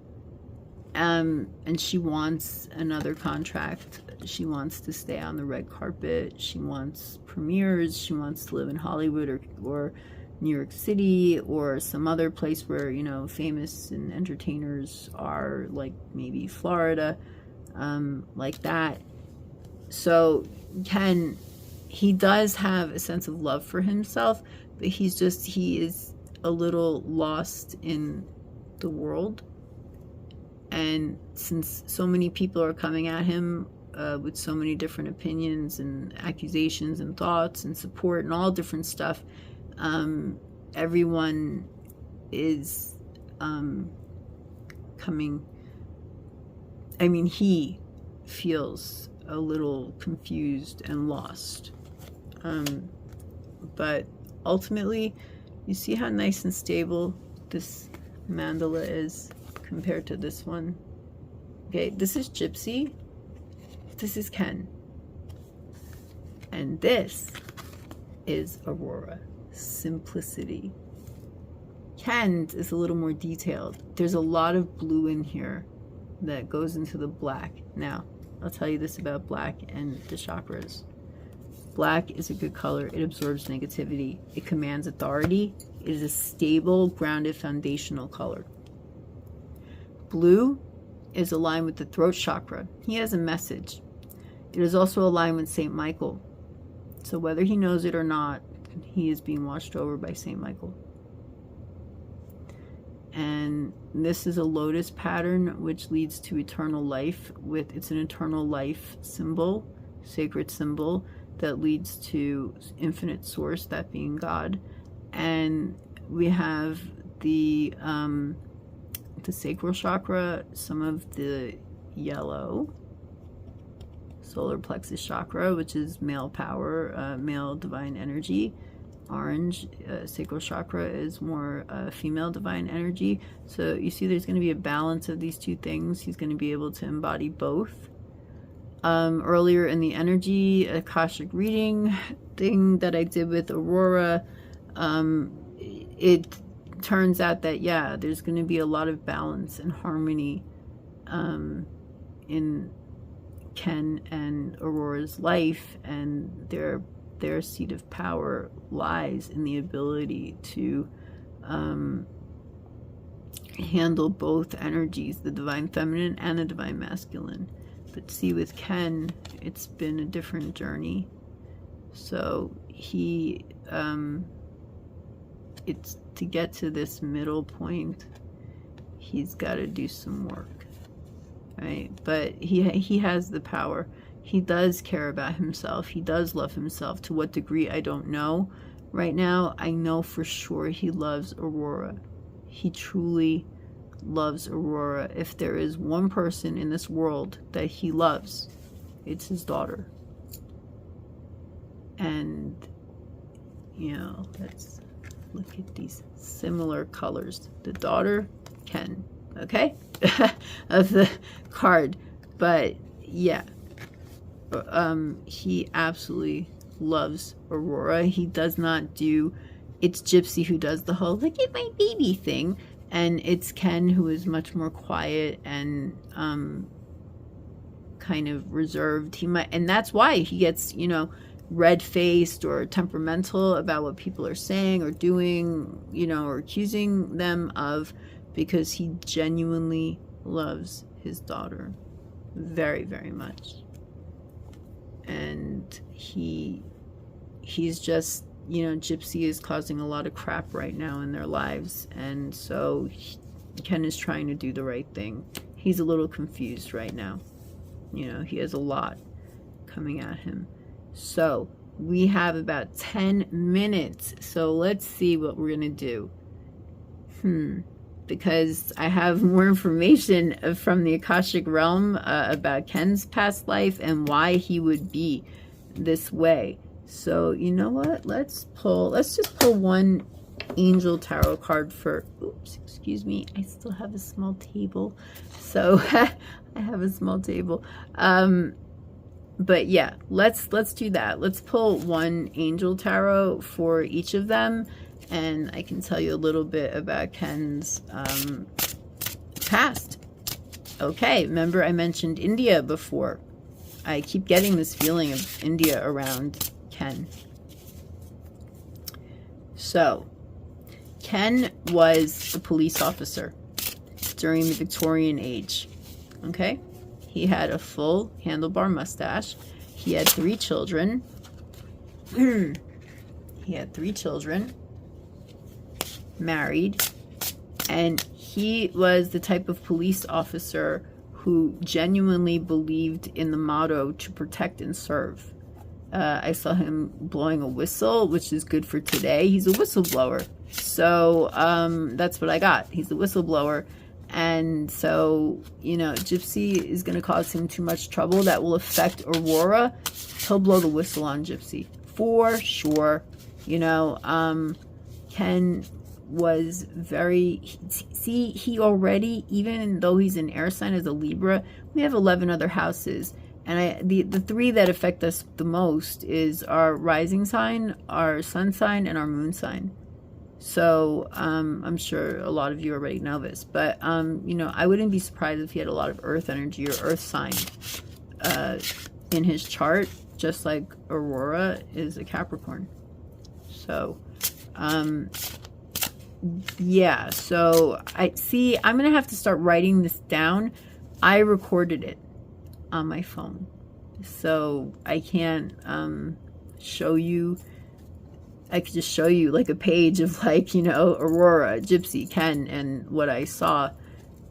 And she wants another contract. She wants to stay on the red carpet. She wants premieres. She wants to live in Hollywood or New York City or some other place where, you know, famous and entertainers are, like maybe Florida, like that. So Ken, he does have a sense of love for himself, but he is a little lost in the world. And since so many people are coming at him with so many different opinions and accusations and thoughts and support and all different stuff, everyone is coming. I mean, he feels a little confused and lost. But ultimately, you see how nice and stable this mandala is compared to this one. Okay, this is Gypsy. This is Ken. And this is Aurora. Simplicity. Ken's is a little more detailed. There's a lot of blue in here that goes into the black. Now, I'll tell you this about black and the chakras. Black is a good color. It absorbs negativity. It commands authority. It is a stable, grounded, foundational color. Blue is aligned with the throat chakra. He has a message. It is also aligned with St. Michael. So whether he knows it or not, he is being watched over by St. Michael. And this is a lotus pattern which leads to eternal life. It's an eternal life symbol, sacred symbol that leads to infinite source, that being God. And we have the sacral chakra, some of the yellow solar plexus chakra, which is male power, male divine energy. Orange sacral chakra is more female divine energy. So you see there's going to be a balance of these two things. He's going to be able to embody both. Earlier in the energy Akashic reading thing that I did with Aurora, it turns out that, yeah, there's going to be a lot of balance and harmony in Ken and Aurora's life, and their seat of power lies in the ability to handle both energies, the divine feminine and the divine masculine. But see, with Ken, it's been a different journey. So he, it's to get to this middle point, he's got to do some work, right? But he has the power. He does care about himself. He does love himself. To what degree, I don't know. Right now, I know for sure he loves Aurora. He truly loves Aurora. If there is one person in this world that he loves, it's his daughter. And, you know, let's look at these similar colors. The daughter, Ken, okay? Of the card. But, yeah. He absolutely loves Aurora. He does not do, it's Gypsy who does the whole look at my baby thing, and it's Ken who is much more quiet and kind of reserved. And that's why he gets, you know, red-faced or temperamental about what people are saying or doing, you know, or accusing them of, because he genuinely loves his daughter very, very much. And he's just, you know, Gypsy is causing a lot of crap right now in their lives, and so Ken is trying to do the right thing. He's a little confused right now. You know, he has a lot coming at him. So we have about 10 minutes. So let's see what we're gonna do. Because I have more information from the Akashic realm about Ken's past life and why he would be this way. So you know what? Let's just pull one angel tarot card for, oops, excuse me, I still have a small table. So I have a small table. But yeah, let's do that. Let's pull one angel tarot for each of them, and I can tell you a little bit about Ken's past. Okay, remember I mentioned India before. I keep getting this feeling of India around Ken. So, Ken was a police officer during the Victorian age. Okay? He had a full handlebar mustache. He had 3 children. He had 3 children. Married. And he was the type of police officer who genuinely believed in the motto to protect and serve. I saw him blowing a whistle, which is good for today. He's a whistleblower. So that's what I got. He's a whistleblower. And so, you know, Gypsy is going to cause him too much trouble that will affect Aurora. He'll blow the whistle on Gypsy. For sure. You know, Ken was very, see, he already, even though he's an air sign as a Libra, we have 11 other houses. And the 3 that affect us the most is our rising sign, our sun sign, and our moon sign. So I'm sure a lot of you already know this, but you know, I wouldn't be surprised if he had a lot of earth energy or earth sign in his chart, just like Aurora is a Capricorn. So yeah, so I'm gonna have to start writing this down. I recorded it on my phone, so I can't show you. I could just show you like a page of, like, you know, Aurora, Gypsy, Ken, and what I saw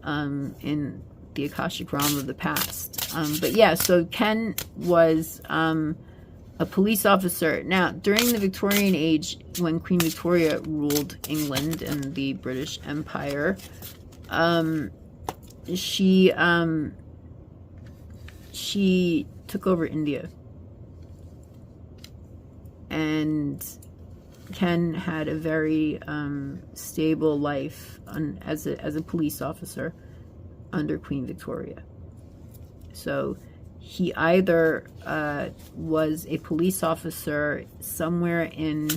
in the Akashic realm of the past. But yeah, so Ken was a police officer. Now, during the Victorian age, when Queen Victoria ruled England and the British Empire, she took over India. And Ken had a very stable life as a police officer under Queen Victoria. So he either was a police officer somewhere in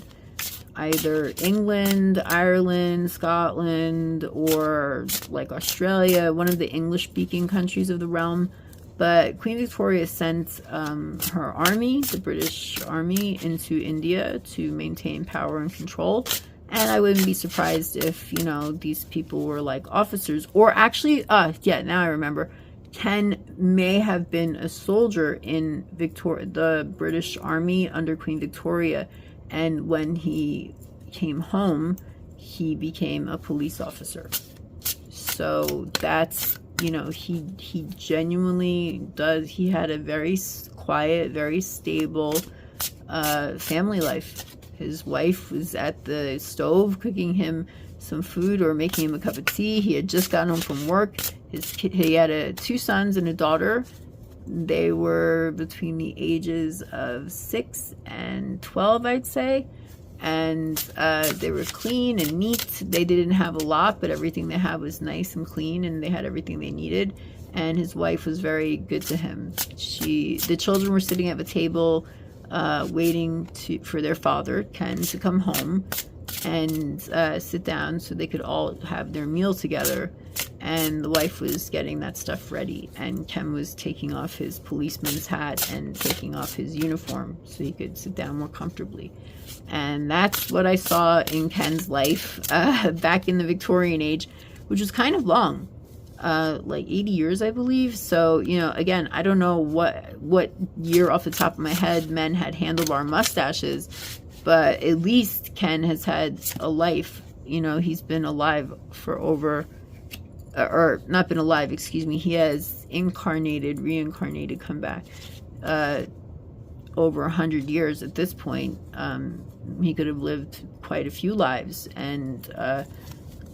either England, Ireland, Scotland, or like Australia, one of the English-speaking countries of the realm. But Queen Victoria sent her army, the British army, into India to maintain power and control. And I wouldn't be surprised if, you know, these people were like officers. Or actually, yeah, now I remember. Ken may have been a soldier in the British army under Queen Victoria. And when he came home, he became a police officer. So that's... You know, he genuinely does. He had a very quiet, very stable family life. His wife was at the stove cooking him some food or making him a cup of tea. He had just gotten home from work. He had 2 sons and a daughter. They were between the ages of 6 and 12, I'd say. And they were clean and neat. They didn't have a lot, but everything they had was nice and clean, and they had everything they needed. And his wife was very good to him. The children were sitting at the table waiting for their father, Ken, to come home and sit down so they could all have their meal together. And the wife was getting that stuff ready, and Ken was taking off his policeman's hat and taking off his uniform so he could sit down more comfortably. And that's what I saw in Ken's life back in the Victorian age, which was kind of long, like 80 years, I believe. So, you know, again, I don't know what year off the top of my head men had handlebar mustaches, but at least Ken has had a life. You know, he's been alive for over... or not been alive, excuse me. He has reincarnated, come back over 100 years at this point. He could have lived quite a few lives and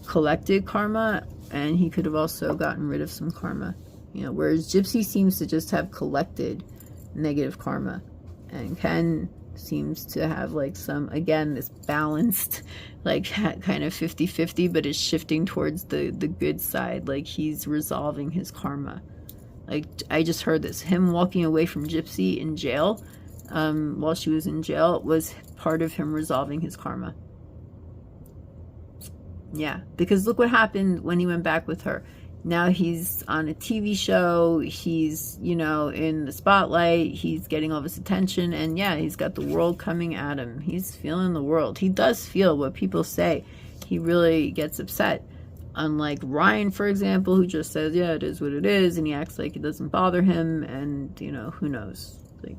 collected karma, and he could have also gotten rid of some karma. You know, whereas Gypsy seems to just have collected negative karma, and Ken seems to have like some, again, this balanced, like kind of 50-50, but it's shifting towards the good side. Like he's resolving his karma. Like I just heard this, him walking away from Gypsy in jail, while she was in jail, was part of him resolving his karma. Yeah, because look what happened when he went back with her. Now he's on a TV show, he's, you know, in the spotlight, he's getting all this attention, and yeah, he's got the world coming at him. He's feeling the world. He does feel what people say. He really gets upset. Unlike Ryan, for example, who just says, yeah, it is what it is, and he acts like it doesn't bother him, and, you know, who knows? Like,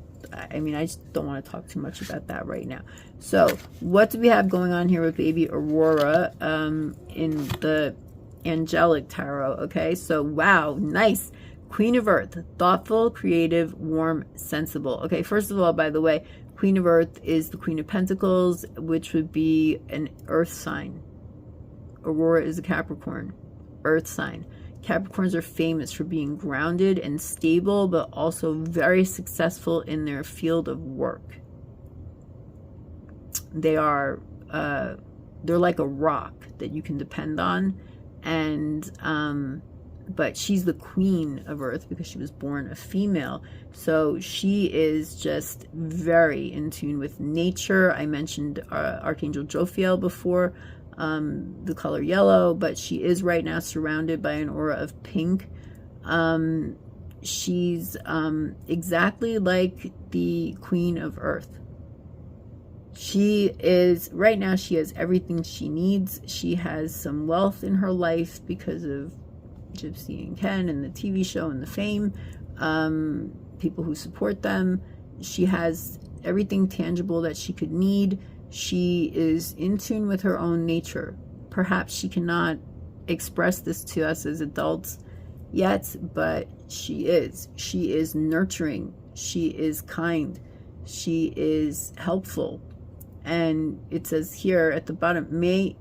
I mean, I just don't want to talk too much about that right now. So, what do we have going on here with Baby Aurora in the Angelic Tarot? Okay, so wow, nice. Queen of Earth, thoughtful, creative, warm, sensible. Okay, first of all, by the way, Queen of Earth is the Queen of Pentacles, which would be an earth sign. Aurora is a Capricorn, earth sign. Capricorns are famous for being grounded and stable, but also very successful in their field of work. They are, they're like a rock that you can depend on. And, but she's the Queen of Earth because she was born a female. So she is just very in tune with nature. I mentioned Archangel Jophiel before. The color yellow, but she is right now surrounded by an aura of pink. She's exactly like the Queen of Earth. She is, right now, she has everything she needs. She has some wealth in her life because of Gypsy and Ken and the TV show and the fame, people who support them. She has everything tangible that she could need. She is in tune with her own nature. Perhaps she cannot express this to us as adults yet, but she is. She is nurturing. She is kind. She is helpful. And it says here at the bottom, make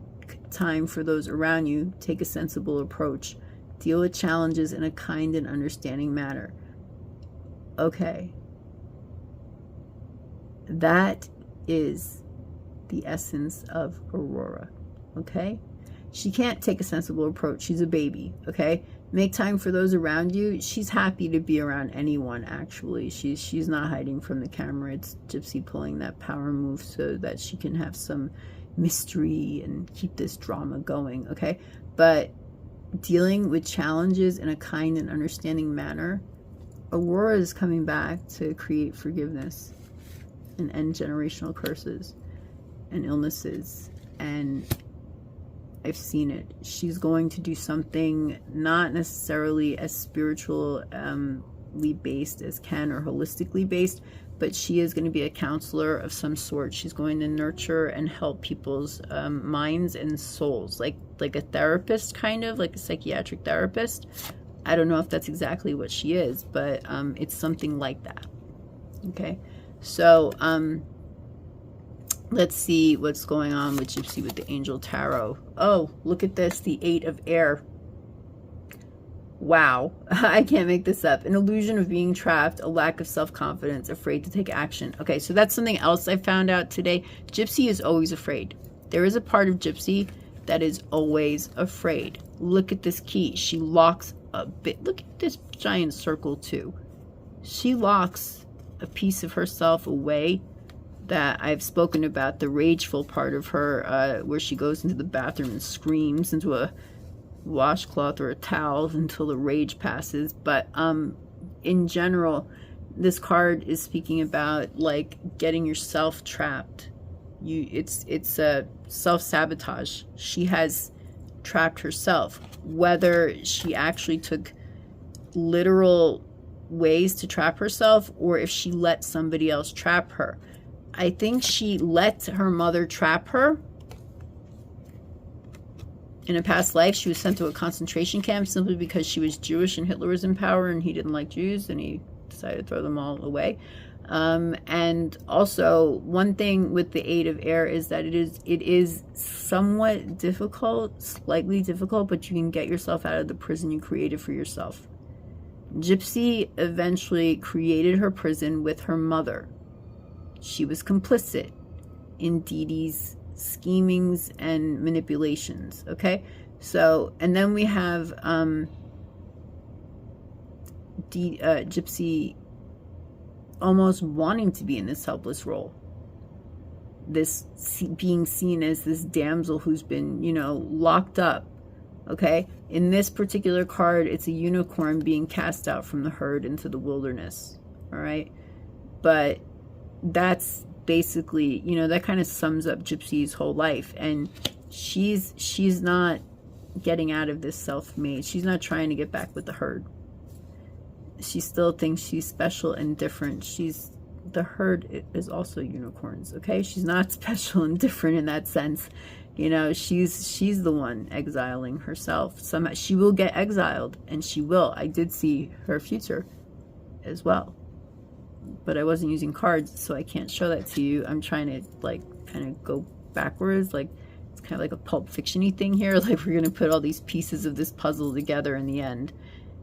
time for those around you. Take a sensible approach. Deal with challenges in a kind and understanding manner. Okay. That is the essence of Aurora. Okay? She can't take a sensible approach. She's a baby. Okay? Make time for those around you. She's happy to be around anyone, actually. She's not hiding from the camera. It's Gypsy pulling that power move so that she can have some mystery and keep this drama going. Okay? But dealing with challenges in a kind and understanding manner, Aurora is coming back to create forgiveness and end generational curses and illnesses, and I've seen it. She's going to do something not necessarily as spiritually based as Ken or holistically based, but she is going to be a counselor of some sort. She's going to nurture and help people's minds and souls, like a therapist, kind of like a psychiatric therapist. I don't know if that's exactly what she is, but it's something like that. Okay, so let's see what's going on with Gypsy with the Angel Tarot. Oh, look at this, the 8 of Air. Wow, I can't make this up. An illusion of being trapped, a lack of self-confidence, afraid to take action. Okay, so that's something else I found out today. Gypsy is always afraid. There is a part of Gypsy that is always afraid. Look at this key. She locks a bit. Look at this giant circle too. She locks a piece of herself away that I've spoken about, the rageful part of her, where she goes into the bathroom and screams into a washcloth or a towel until the rage passes. But in general, this card is speaking about like getting yourself trapped. It's a self-sabotage. She has trapped herself. Whether she actually took literal ways to trap herself or if she let somebody else trap her. I think she let her mother trap her. In a past life, she was sent to a concentration camp simply because she was Jewish and Hitler was in power and he didn't like Jews and he decided to throw them all away. And also, one thing with the 8 of Air is that it is somewhat difficult, slightly difficult, but you can get yourself out of the prison you created for yourself. Gypsy eventually created her prison with her mother. She was complicit in Dee Dee's schemings and manipulations, okay? So, and then we have Gypsy almost wanting to be in this helpless role. This being seen as this damsel who's been, you know, locked up, okay? In this particular card, it's a unicorn being cast out from the herd into the wilderness, all right? But that's basically, you know, that kind of sums up Gypsy's whole life. And she's not getting out of this self-made. She's not trying to get back with the herd. She still thinks she's special and different. The herd is also unicorns, okay? She's not special and different in that sense. You know, she's the one exiling herself. Somehow she will get exiled, and she will. I did see her future as well, but I wasn't using cards, so I can't show that to you. I'm trying to like kind of go backwards, like it's kind of like a Pulp Fiction-y thing here. Like we're gonna put all these pieces of this puzzle together in the end.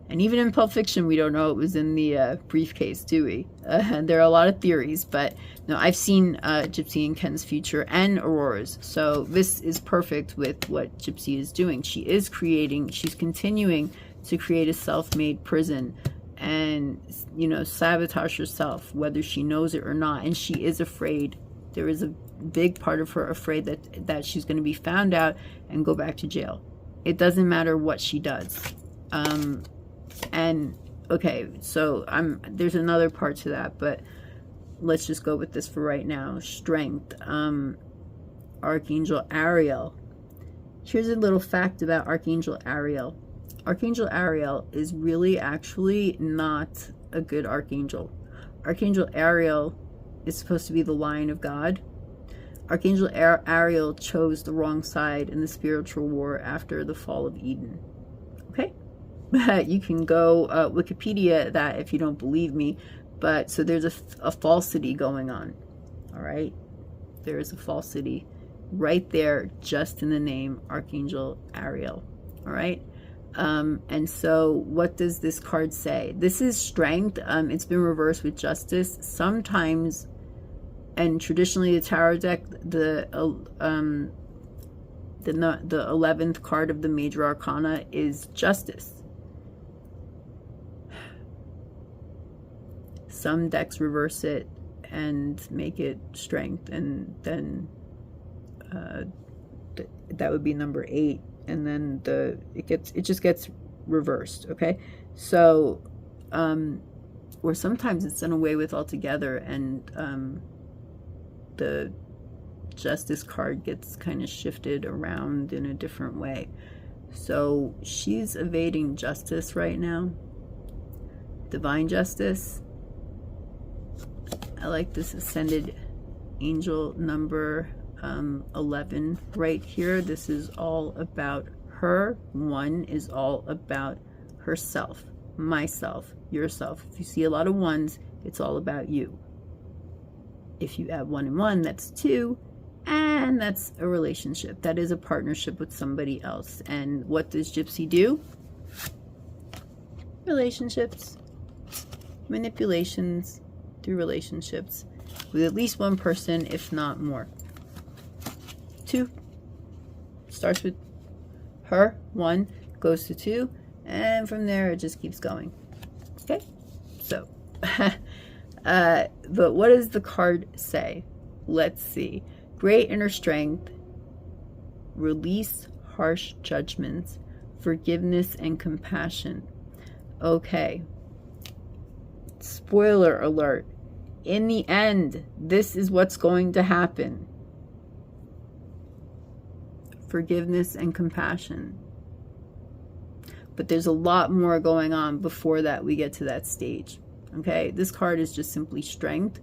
And even in Pulp Fiction, we don't know it was in the briefcase, do we? There are a lot of theories, but no, I've seen Gypsy and Ken's future and Aurora's. So this is perfect with what Gypsy is doing. She's continuing to create a self-made prison and, you know, sabotage herself, whether she knows it or not. And she is afraid. There is a big part of her afraid that she's going to be found out and go back to jail. It doesn't matter what she does. And okay, so there's another part to that, but let's just go with this for right now. Strength. Archangel Ariel. Here's a little fact about Archangel Ariel. Archangel Ariel is really actually not a good archangel. Archangel Ariel is supposed to be the Lion of God. Archangel Ariel chose the wrong side in the spiritual war after the fall of Eden. Okay? You can go Wikipedia that if you don't believe me, but so there's a falsity going on. All right, there is a falsity right there, just in the name Archangel Ariel. All right, and so what does this card say? This is strength. It's been reversed with justice sometimes, and traditionally the tarot deck, the 11th card of the major arcana is justice. Some decks reverse it and make it strength, and then that would be number 8, and then it just gets reversed. Okay, so or sometimes it's done away with altogether, and the justice card gets kind of shifted around in a different way. So she's evading justice right now, divine justice. I like this ascended angel number 11 right here. This is all about her. 1 is all about herself, myself, yourself. If you see a lot of 1s, it's all about you. If you add 1 and 1, that's 2, and that's a relationship. That is a partnership with somebody else. And what does Gypsy do? Relationships, manipulations through relationships with at least one person, if not more. 2 starts with her, 1 goes to 2, and from there it just keeps going. Okay, so but what does the card say? Let's see. Great inner strength, release harsh judgments, forgiveness and compassion. Okay, spoiler alert. In the end, this is what's going to happen. Forgiveness and compassion. But there's a lot more going on before that we get to that stage. Okay, this card is just simply strength.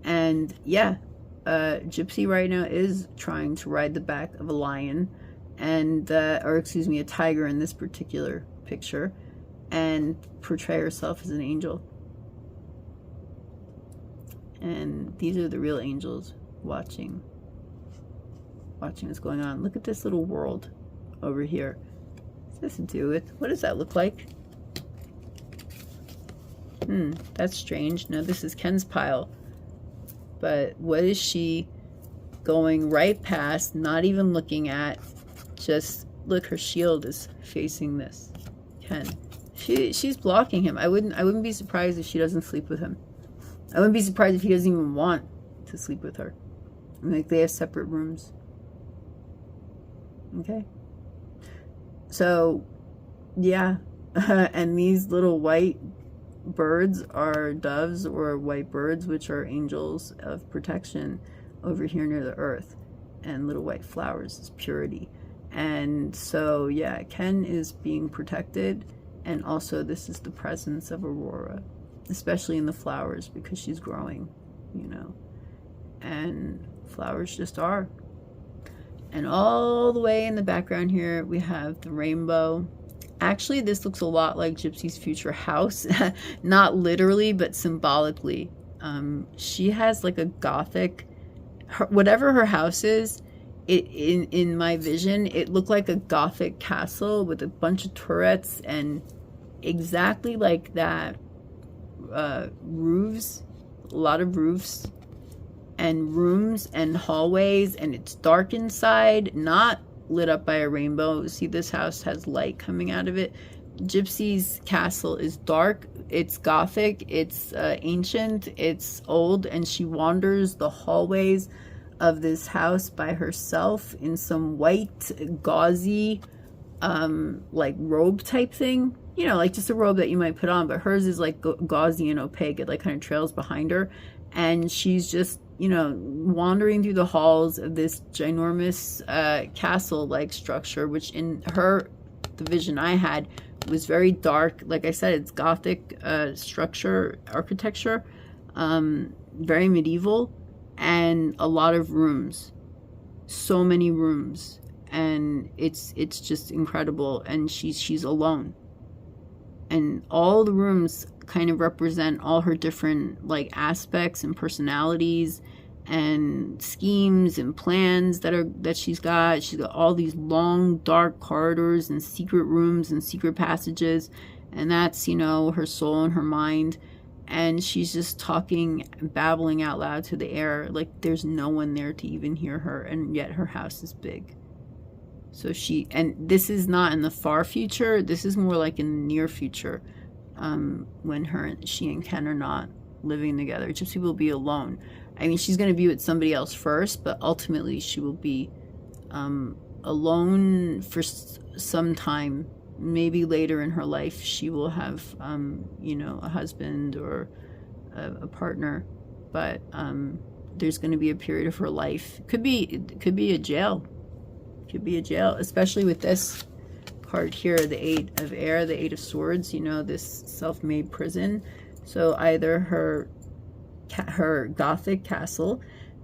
And yeah, Gypsy right now is trying to ride the back of a lion, and or excuse me, a tiger in this particular picture, and portray herself as an angel. And these are the real angels watching what's going on. Look at this little world over here. What's this to do with? What does that look like? That's strange. No, this is Ken's pile. But what is she going right past, not even looking at? Just look, her shield is facing this Ken. She's blocking him. I wouldn't be surprised if she doesn't sleep with him. I wouldn't be surprised if he doesn't even want to sleep with her. Like, they have separate rooms. Okay. So, yeah. And these little white birds are doves, or white birds, which are angels of protection over here near the earth. And little white flowers is purity. And so, yeah, Ken is being protected. And also, this is the presence of Aurora, especially in the flowers, because she's growing, you know. And flowers just are. And all the way in the background here, we have the rainbow. Actually, this looks a lot like Gypsy's future house. Not literally, but symbolically. She has like a gothic, whatever her house is, in my vision, it looked like a gothic castle with a bunch of turrets, and exactly like that, roofs, a lot of roofs, and rooms and hallways, and it's dark inside, not lit up by a rainbow. See, this house has light coming out of it. Gypsy's castle is dark, it's gothic, it's ancient, it's old, and she wanders the hallways of this house by herself in some white gauzy like robe type thing, you know, like just a robe that you might put on, but hers is like gauzy and opaque. It like kind of trails behind her, and she's just, you know, wandering through the halls of this ginormous castle like structure, which in her, the vision I had, was very dark. Like I said, it's gothic structure, architecture, very medieval, and a lot of rooms, so many rooms, and it's just incredible. And she's alone, and all the rooms kind of represent all her different like aspects and personalities and schemes and plans that she's got. She's got all these long dark corridors and secret rooms and secret passages, and that's, you know, her soul and her mind. And she's just talking, babbling out loud to the air, like there's no one there to even hear her, and yet her house is big. So and this is not in the far future, this is more like in the near future, when she and Ken are not living together. Gypsy will be alone. I mean, she's going to be with somebody else first, but ultimately she will be alone for some time. Maybe later in her life she will have, you know, a husband or a partner, but there's going to be a period of her life. It could be a jail. Could be a jail, especially with this card here, the 8 of Air, the 8 of Swords, you know, this self-made prison. So either her gothic castle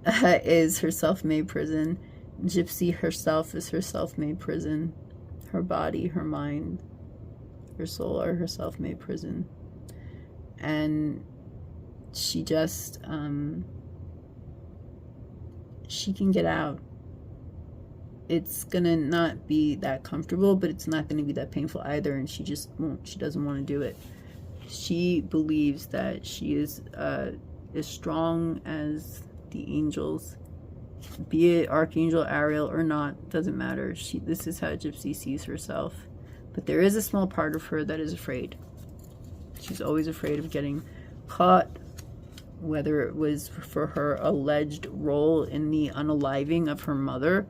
is her self-made prison. Gypsy herself is her self-made prison. Her body, her mind, her soul are her self-made prison. And she just, she can get out. It's gonna not be that comfortable, but it's not gonna be that painful either, and she just won't. She doesn't want to do it. She believes that she is as strong as the angels, be it Archangel Ariel or not, doesn't matter. This is how Gypsy sees herself. But there is a small part of her that is afraid. She's always afraid of getting caught, whether it was for her alleged role in the unaliving of her mother,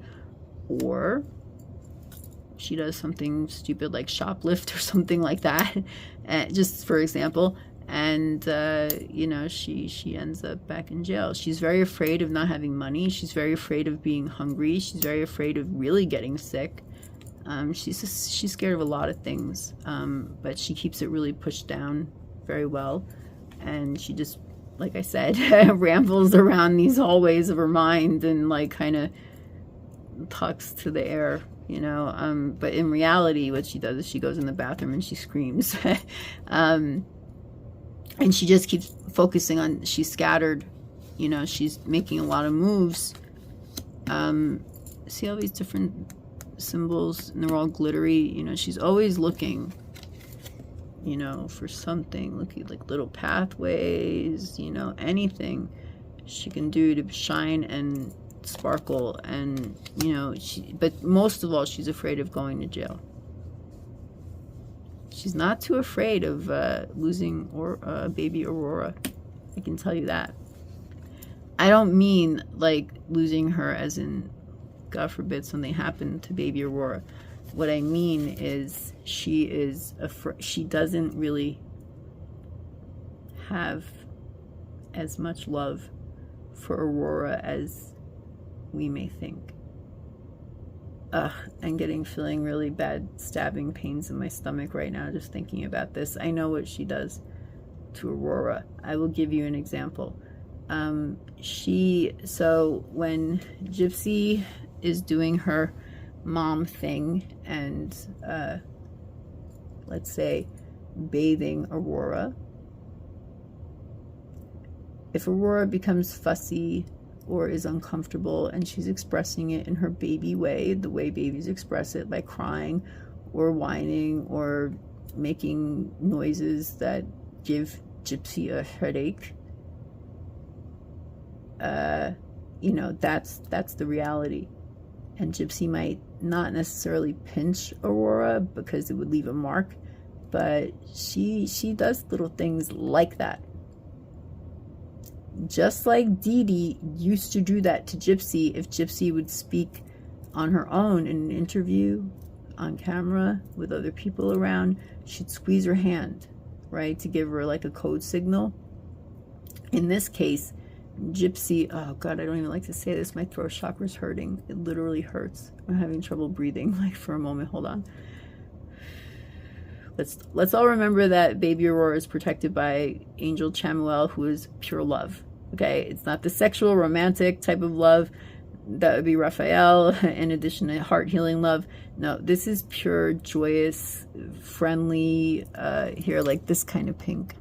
or she does something stupid like shoplift or something like that, just for example, and you know, she ends up back in jail. She's very afraid of not having money. She's very afraid of being hungry. She's very afraid of really getting sick. She's scared of a lot of things, but she keeps it really pushed down very well, and she just, like I said, rambles around these hallways of her mind and like kind of talks to the air, you know, but in reality what she does is she goes in the bathroom and she screams. And she just keeps focusing on, she's scattered, you know, she's making a lot of moves. See all these different symbols, and they're all glittery, you know, she's always looking, you know, for something, looking like little pathways, you know, anything. she can do to shine and sparkle, and you know, but most of all, she's afraid of going to jail. She's not too afraid of losing baby Aurora. I can tell you that. I don't mean like losing her as in, God forbid, something happened to baby Aurora. What I mean is she is afraid. She doesn't really have as much love for Aurora as we may think. I'm feeling really bad stabbing pains in my stomach right now just thinking about this. I know what she does to Aurora. I will give you an example. So when Gypsy is doing her mom thing and let's say bathing Aurora, if Aurora becomes fussy or is uncomfortable and she's expressing it in her baby way, the way babies express it, by crying or whining or making noises that give Gypsy a headache, you know, that's the reality. And Gypsy might not necessarily pinch Aurora because it would leave a mark, but she does little things like that. Just like Dee Dee used to do that to Gypsy. If Gypsy would speak on her own in an interview, on camera, with other people around, she'd squeeze her hand, right, to give her like a code signal. In this case, Gypsy, oh God, I don't even like to say this, my throat chakra's hurting. It literally hurts. I'm having trouble breathing, like for a moment, hold on. Let's all remember that baby Aurora is protected by Angel Chamuel, who is pure love. Okay, it's not the sexual, romantic type of love. That would be Raphael, in addition to heart healing love. No, this is pure, joyous, friendly, here, like this kind of pink.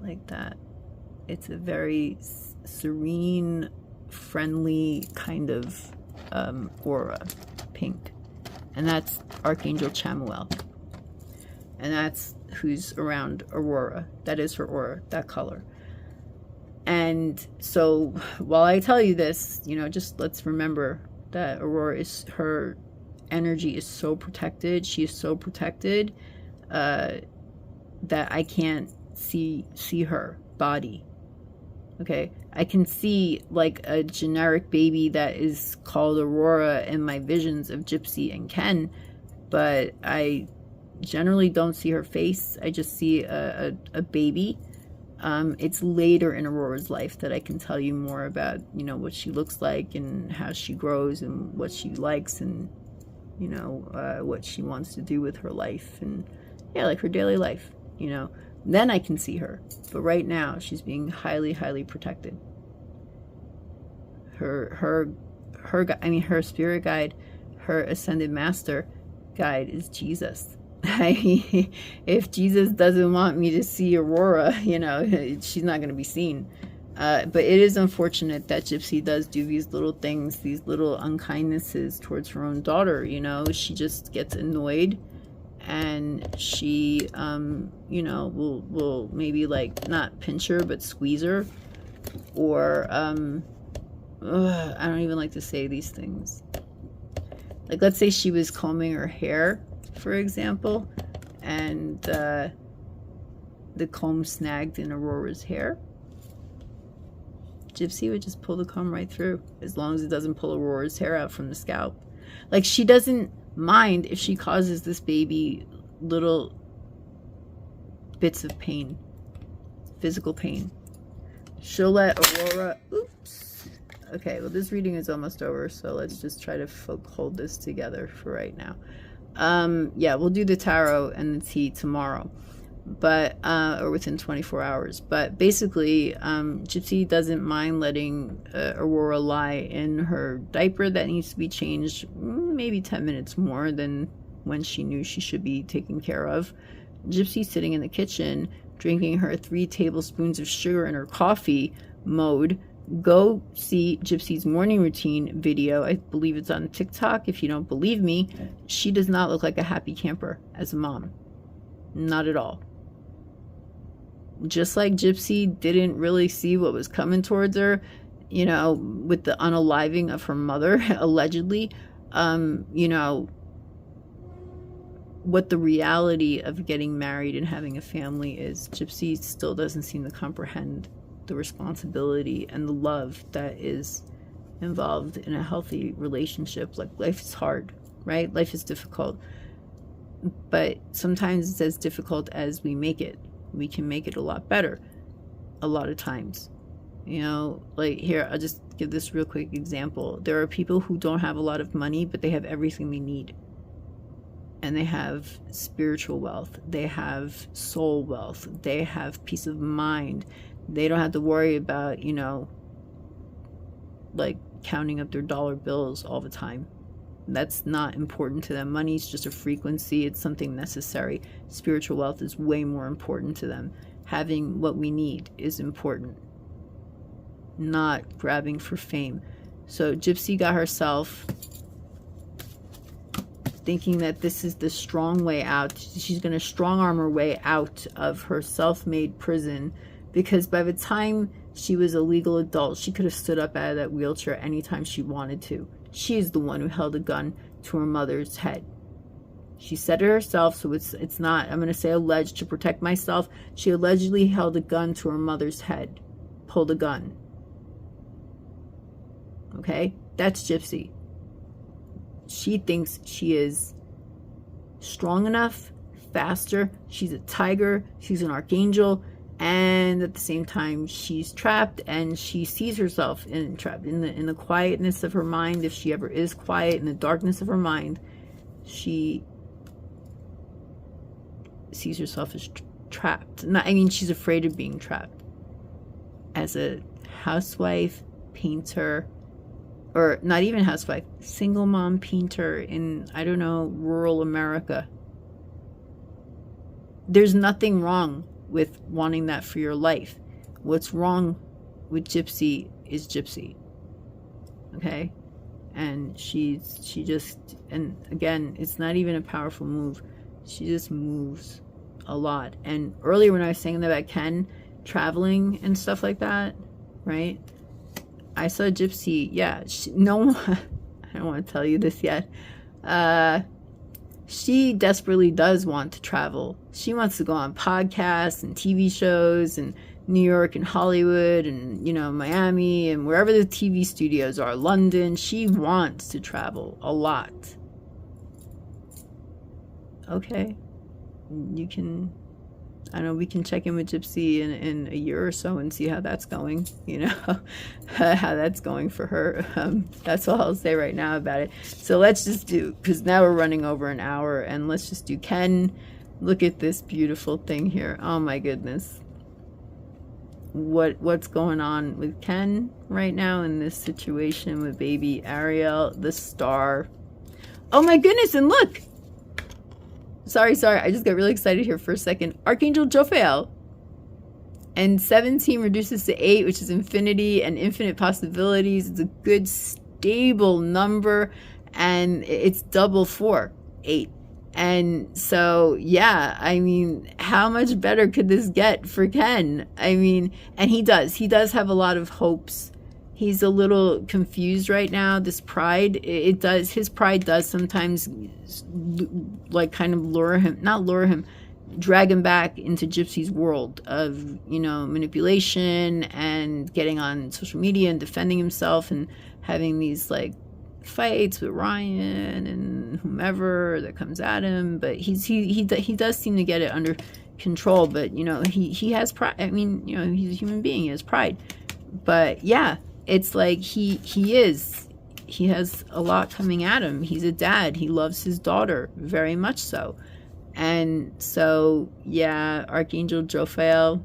Like that. It's a very serene, friendly kind of aura, pink. And that's Archangel Chamuel. And that's who's around Aurora. That is her aura, that color. And so while I tell you this, you know, just let's remember that Aurora her energy is so protected. She is so protected that I can't see her body. Okay, I can see like a generic baby that is called Aurora in my visions of Gypsy and Ken, but I generally don't see her face. I just see a baby. It's later in Aurora's life that I can tell you more about, you know, what she looks like and how she grows and what she likes and, you know, what she wants to do with her life and, yeah, like her daily life, you know. Then I can see her. But right now, she's being highly, highly protected. Her spirit guide, her ascended master guide is Jesus. If Jesus doesn't want me to see Aurora, you know, she's not going to be seen. But it is unfortunate that Gypsy does do these little things, these little unkindnesses towards her own daughter, you know. She just gets annoyed. And she, you know, will maybe like not pinch her, but squeeze her. Or, I don't even like to say these things. Like, let's say she was combing her hair, for example, and the comb snagged in Aurora's hair. Gypsy would just pull the comb right through, as long as it doesn't pull Aurora's hair out from the scalp. Like, she doesn't mind if she causes this baby little bits of pain, physical pain. She'll let Aurora, oops. Okay, well, this reading is almost over, so let's just try to hold this together for right now. Yeah, we'll do the tarot and the tea tomorrow, but or within 24 hours. But basically, Gypsy doesn't mind letting Aurora lie in her diaper that needs to be changed maybe 10 minutes more than when she knew she should be taken care of. Gypsy's sitting in the kitchen drinking her 3 tablespoons of sugar in her coffee mode. Go see Gypsy's morning routine video. I believe it's on TikTok. If you don't believe me, she does not look like a happy camper as a mom. Not at all. just like Gypsy didn't really see what was coming towards her, with the unaliving of her mother, allegedly, what the reality of getting married and having a family is. Gypsy still doesn't seem to comprehend the responsibility and the love that is involved in a healthy relationship. Like, life is hard, right? Life is difficult, but sometimes it's as difficult as we make it. We can make it a lot better a lot of times. Like, here, I'll just give this real quick example. There are people who don't have a lot of money, but they have everything they need. And they have spiritual wealth. They have soul wealth. They have peace of mind. They don't have to worry about, like counting up their dollar bills all the time. That's not important to them. Money is just a frequency. It's something necessary. Spiritual wealth is way more important to them. Having what we need is important, not grabbing for fame. So Gypsy got herself thinking that this is the strong way out. She's going to strong arm her way out of her self-made prison, because by the time she was a legal adult, she could have stood up out of that wheelchair anytime she wanted to. She is the one who held a gun to her mother's head. She said it herself, so it's not, I'm going to say alleged to protect myself. She allegedly held a gun to her mother's head, pulled a gun. Okay? That's Gypsy. She thinks she is strong enough, faster. She's a tiger. She's an archangel. And at the same time, she's trapped, and she sees herself trapped in the quietness of her mind. If she ever is quiet, in the darkness of her mind, she sees herself as trapped. She's afraid of being trapped. As a housewife, painter, or not even housewife, single mom painter in, I don't know, rural America. There's nothing wrong with wanting that for your life. What's wrong with Gypsy is Gypsy. Okay? And she just, and again, it's not even a powerful move. She just moves a lot. And earlier when I was saying that about Ken traveling and stuff like that, right? I saw Gypsy, yeah, I don't want to tell you this yet. She desperately does want to travel. She wants to go on podcasts and TV shows in New York and Hollywood and, Miami and wherever the TV studios are, London. She wants to travel a lot. Okay. We can check in with Gypsy in a year or so and see how that's going, how that's going for her. That's all I'll say right now about it. So let's just because now we're running over an hour, and let's just do Ken. Look at this beautiful thing here. Oh my goodness. What's going on with Ken right now in this situation with baby Ariel, the star. Oh my goodness, and look! Sorry, I just got really excited here for a second. Archangel Jophiel. And 17 reduces to 8, which is infinity and infinite possibilities. It's a good, stable number. And it's double 4, 8. And so, yeah, how much better could this get for Ken? And he does have a lot of hopes. He's a little confused right now. This pride, his pride does sometimes like kind of drag him back into Gypsy's world of, manipulation and getting on social media and defending himself and having these like fights with Ryan and whomever that comes at him. But he does seem to get it under control. But, he has pride. He's a human being. He has pride. But yeah. It's like he has a lot coming at him. He's a dad. He loves his daughter very much so. And so, yeah, Archangel Jophiel,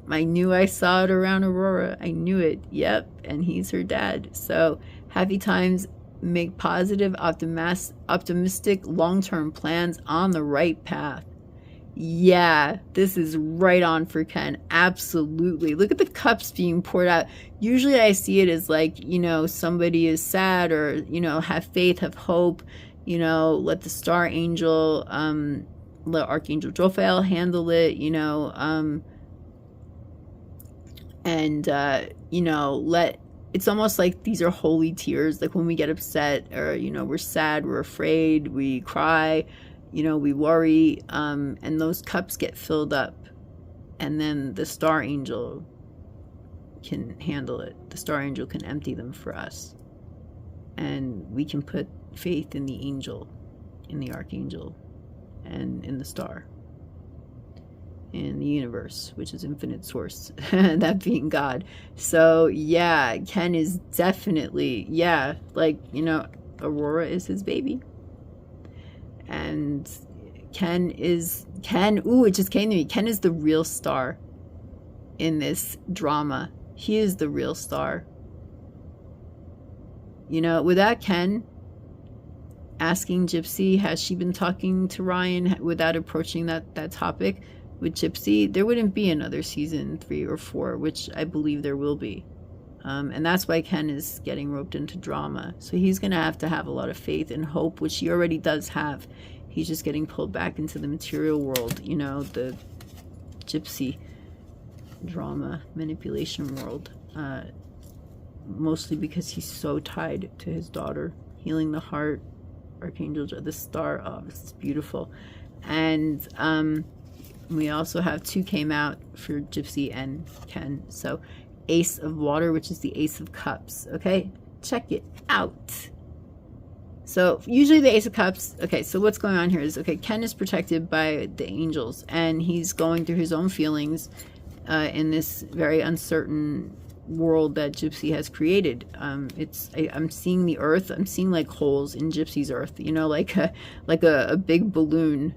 I knew I saw it around Aurora. I knew it. Yep. And he's her dad. So happy times. Make positive, optimistic, long-term plans on the right path. Yeah, this is right on for Ken. Absolutely. Look at the cups being poured out. Usually I see it as like, somebody is sad or, have faith, have hope, let the star angel let Archangel Jophiel handle it, you know, and you know, it's almost like these are holy tears. Like when we get upset, or you know, we're sad, we're afraid, we cry, you know, we worry, and those cups get filled up, and then the star angel can handle it. The star angel can empty them for us, and we can put faith in the angel, in the archangel, and in the star, in the universe, which is infinite source, that being God. So yeah, Ken is definitely, yeah, like, you know, Aurora is his baby, and Ken, ooh, it just came to me, Ken is the real star in this drama. He is the real star. You know, without Ken asking Gypsy, has she been talking to Ryan, without approaching that topic with Gypsy, there wouldn't be another season 3 or 4, which I believe there will be. And that's why Ken is getting roped into drama. So he's going to have a lot of faith and hope, which he already does have. He's just getting pulled back into the material world, you know, the Gypsy drama manipulation world. Mostly because he's so tied to his daughter. Healing the heart, Archangel, the star. Oh, this is beautiful. And we also have 2 came out for Gypsy and Ken. So Ace of Water, which is the Ace of Cups. Okay, check it out. So usually the Ace of Cups, okay, so what's going on here is, okay, Ken is protected by the angels, and he's going through his own feelings in this very uncertain world that Gypsy has created. I'm seeing the earth, I'm seeing like holes in Gypsy's earth, you know, like a big balloon,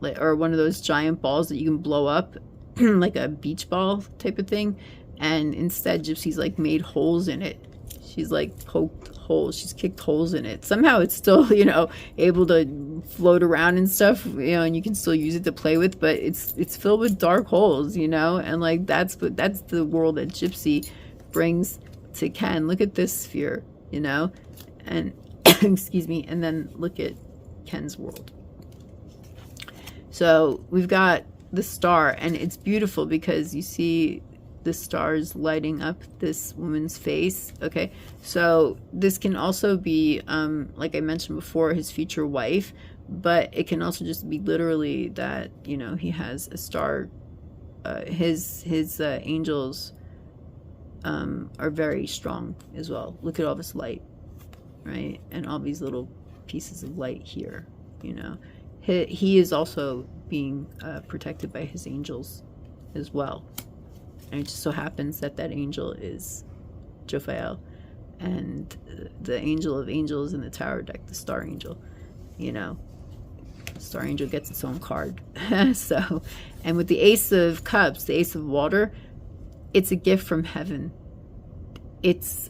like, or one of those giant balls that you can blow up, like a beach ball type of thing. And instead Gypsy's like made holes in it. She's like poked holes, she's kicked holes in it. Somehow it's still, you know, able to float around and stuff, you know, and you can still use it to play with, but it's filled with dark holes, you know. And like that's the world that Gypsy brings to Ken. Look at this sphere, you know, and excuse me, and then look at Ken's world. So we've got the star, and it's beautiful because you see the stars lighting up this woman's face. Okay, so this can also be, like I mentioned before, his future wife, but it can also just be literally that, you know, he has a star. His angels are very strong as well. Look at all this light, right? And all these little pieces of light here, you know. He is also being protected by his angels as well. And it just so happens that angel is Jophiel, and the angel of angels in the tower deck, the star angel, you know. Star angel gets its own card. So, and with the Ace of Cups, the Ace of Water, it's a gift from heaven. It's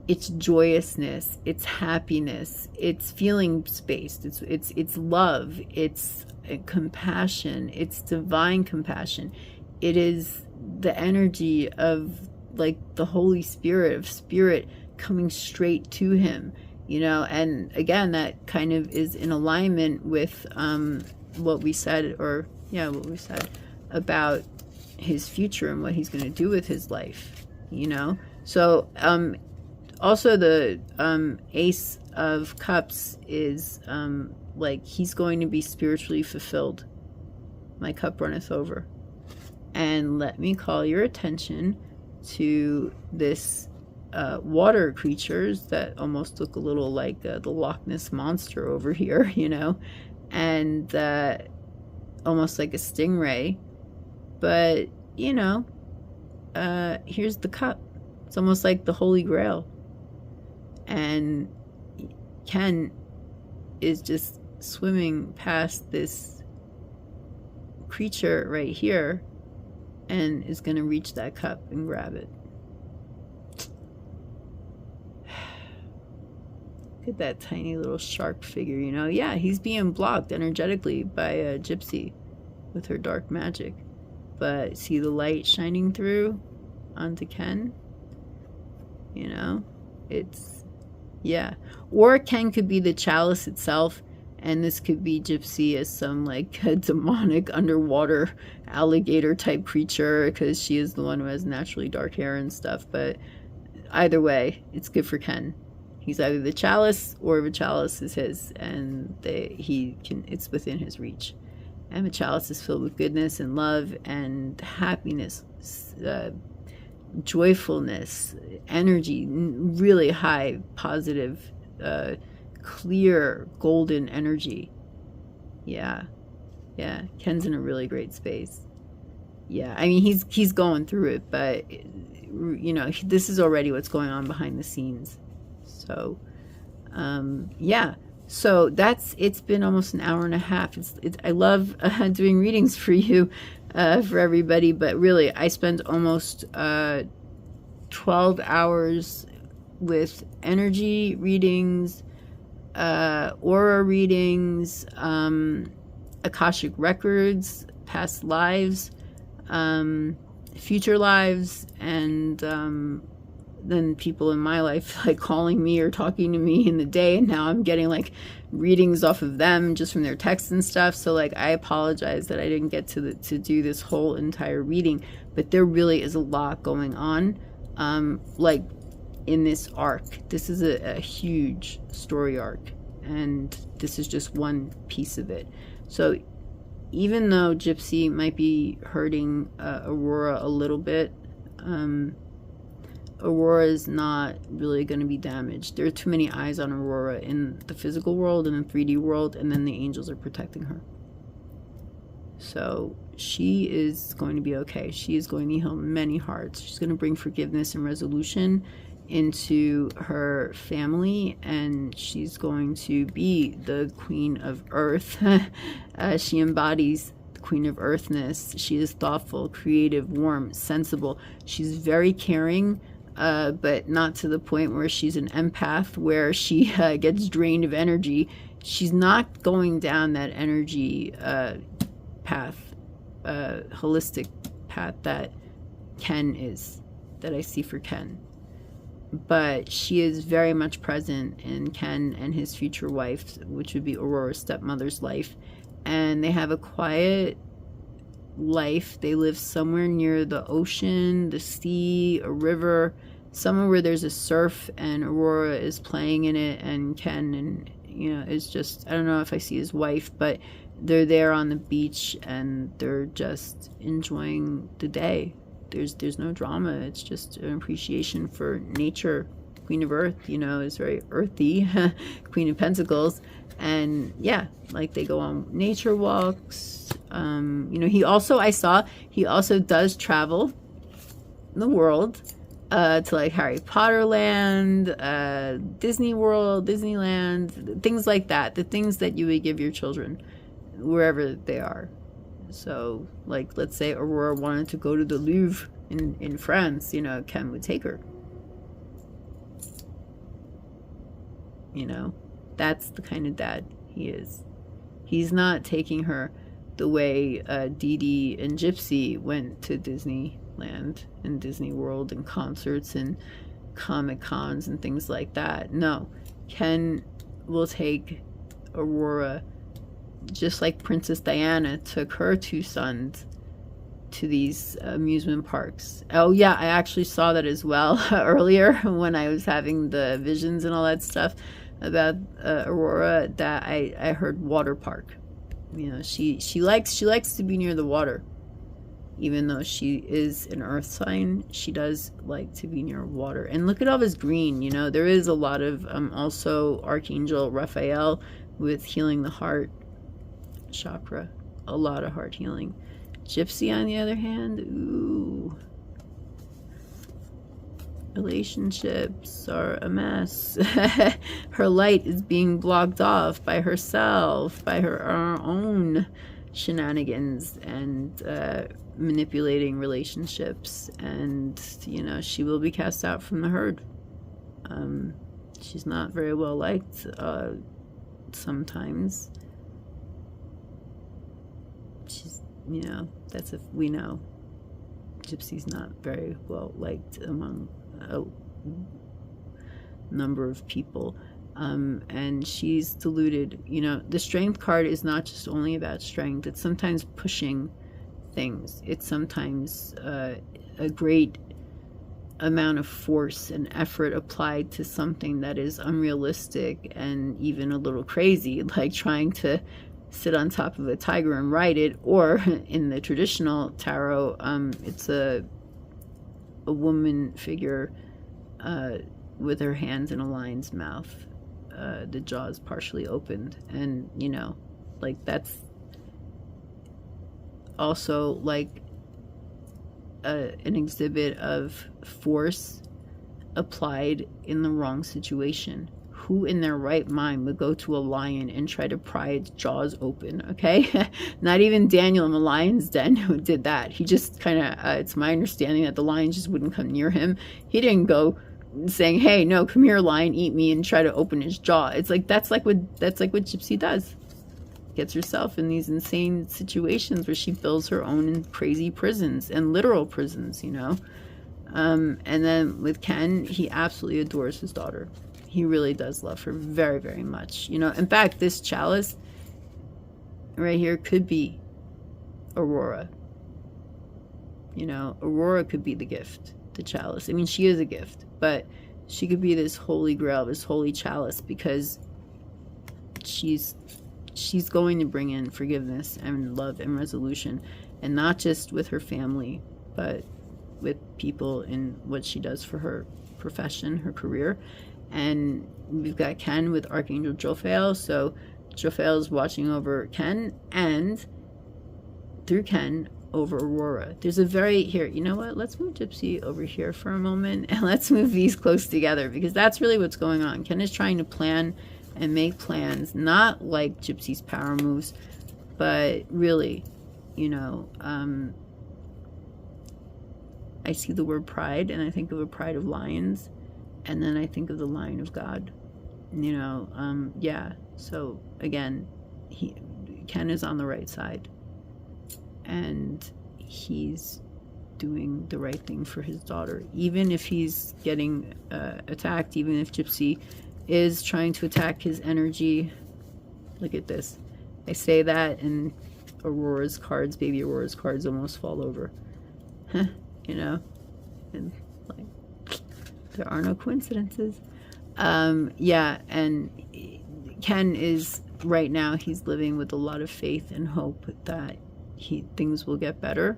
joyousness, it's happiness, it's feelings based, it's love, it's compassion, it's divine compassion. It is the energy of like the Holy Spirit, of spirit coming straight to him, you know. And again, that kind of is in alignment with what we said, or yeah, what we said about his future and what he's going to do with his life, you know. So also the Ace of Cups is like he's going to be spiritually fulfilled. My cup runneth over. And let me call your attention to this water creatures that almost look a little like the Loch Ness monster over here, you know, and almost like a stingray. But, you know, here's the cup. It's almost like the Holy Grail. And Ken is just swimming past this creature right here, and is going to reach that cup and grab it. Look at that tiny little shark figure, you know. Yeah, he's being blocked energetically by Gypsy with her dark magic. But see the light shining through onto Ken? You know, it's, yeah. Or Ken could be the chalice itself, And this could be Gypsy as some like a demonic underwater alligator type creature, because she is the one who has naturally dark hair and stuff. But either way, it's good for Ken. He's either the chalice, or the chalice is his, and it's within his reach. And the chalice is filled with goodness and love and happiness, joyfulness, energy, really high, positive, clear, golden energy. Yeah. Ken's in a really great space. Yeah, I mean, he's going through it, but you know, this is already what's going on behind the scenes. So, yeah. So it's been almost an hour and a half. I love doing readings for you, for everybody, but really I spent almost 12 hours with energy readings, aura readings, Akashic records, past lives, future lives, and then people in my life like calling me or talking to me in the day, and now I'm getting like readings off of them just from their texts and stuff. So like, I apologize that I didn't get to do this whole entire reading, but there really is a lot going on, like in this arc. This is a huge story arc, and this is just one piece of it. So even though Gypsy might be hurting Aurora a little bit, Aurora is not really going to be damaged. There are too many eyes on Aurora in the physical world and the 3D world, and then the angels are protecting her. So she is going to be okay. She is going to heal many hearts. She's going to bring forgiveness and resolution into her family, and she's going to be the Queen of Earth. She embodies the Queen of Earthness. She is thoughtful, creative, warm, sensible. She's very caring, but not to the point where she's an empath, where she gets drained of energy. She's not going down that energy path, holistic path that Ken is, that I see for Ken. But she is very much present in Ken and his future wife, which would be Aurora's stepmother's life. And they have a quiet life. They live somewhere near the ocean, the sea, a river, somewhere where there's a surf, and Aurora is playing in it, and Ken, and you know, is just, I don't know if I see his wife, but they're there on the beach and they're just enjoying the day. There's no drama. It's just an appreciation for nature. Queen of Earth, you know, is very earthy. Queen of Pentacles. And yeah, like they go on nature walks. You know, he also does travel the world, to like Harry Potter land, Disney World, Disneyland, things like that. The things that you would give your children wherever they are. So, like, let's say Aurora wanted to go to the Louvre in France, you know, Ken would take her. You know, that's the kind of dad he is. He's not taking her the way Dee Dee and Gypsy went to Disneyland and Disney World and concerts and Comic Cons and things like that. No, Ken will take Aurora just like Princess Diana took her two sons to these amusement parks. Oh yeah, I actually saw that as well earlier when I was having the visions and all that stuff about Aurora, that I heard water park. You know, she likes to be near the water. Even though she is an earth sign, she does like to be near water. And look at all this green, you know, there is a lot of also Archangel Raphael with healing the heart chakra, a lot of heart healing. Gypsy, on the other hand, ooh, relationships are a mess. Her light is being blocked off by herself, by her own shenanigans and manipulating relationships, and you know, she will be cast out from the herd. She's not very well liked sometimes. She's, you know, we know Gypsy's not very well liked among a number of people. And she's deluded. You know, the strength card is not just only about strength. It's sometimes pushing things. It's sometimes a great amount of force and effort applied to something that is unrealistic and even a little crazy, like trying to sit on top of a tiger and ride it. Or in the traditional tarot, it's a woman figure with her hands in a lion's mouth, the jaws partially opened, and you know, like that's also like an exhibit of force applied in the wrong situation. Who in their right mind would go to a lion and try to pry its jaws open? Okay. Not even Daniel in the lion's den who did that. He just kind of it's my understanding that the lion just wouldn't come near him. He didn't go saying, hey, no, come here, lion, eat me, and try to open his jaw. It's like that's like what Gypsy does. Gets herself in these insane situations where she builds her own crazy prisons and literal prisons, you know. And then with Ken, he absolutely adores his daughter. He really does love her very, very much. You know, in fact, this chalice right here could be Aurora. You know, Aurora could be the gift, the chalice. I mean, she is a gift, but she could be this holy grail, this holy chalice, because she's going to bring in forgiveness and love and resolution, and not just with her family, but with people in what she does for her profession, her career. And we've got Ken with Archangel Jophael, so Jophael is watching over Ken, and through Ken over Aurora. There's a very, here, you know what, let's move Gypsy over here for a moment, and let's move these close together, because that's really what's going on. Ken is trying to plan and make plans, not like Gypsy's power moves, but really, you know, I see the word pride, and I think of a pride of lions, and then I think of the lion of God, you know. Yeah, so again, Ken is on the right side, and he's doing the right thing for his daughter, even if he's getting attacked, even if Gypsy is trying to attack his energy. Look at this. I say that and Aurora's cards, Baby Aurora's cards, almost fall over. You know? And like, there are no coincidences. Yeah, and Ken is, right now, he's living with a lot of faith and hope that things will get better.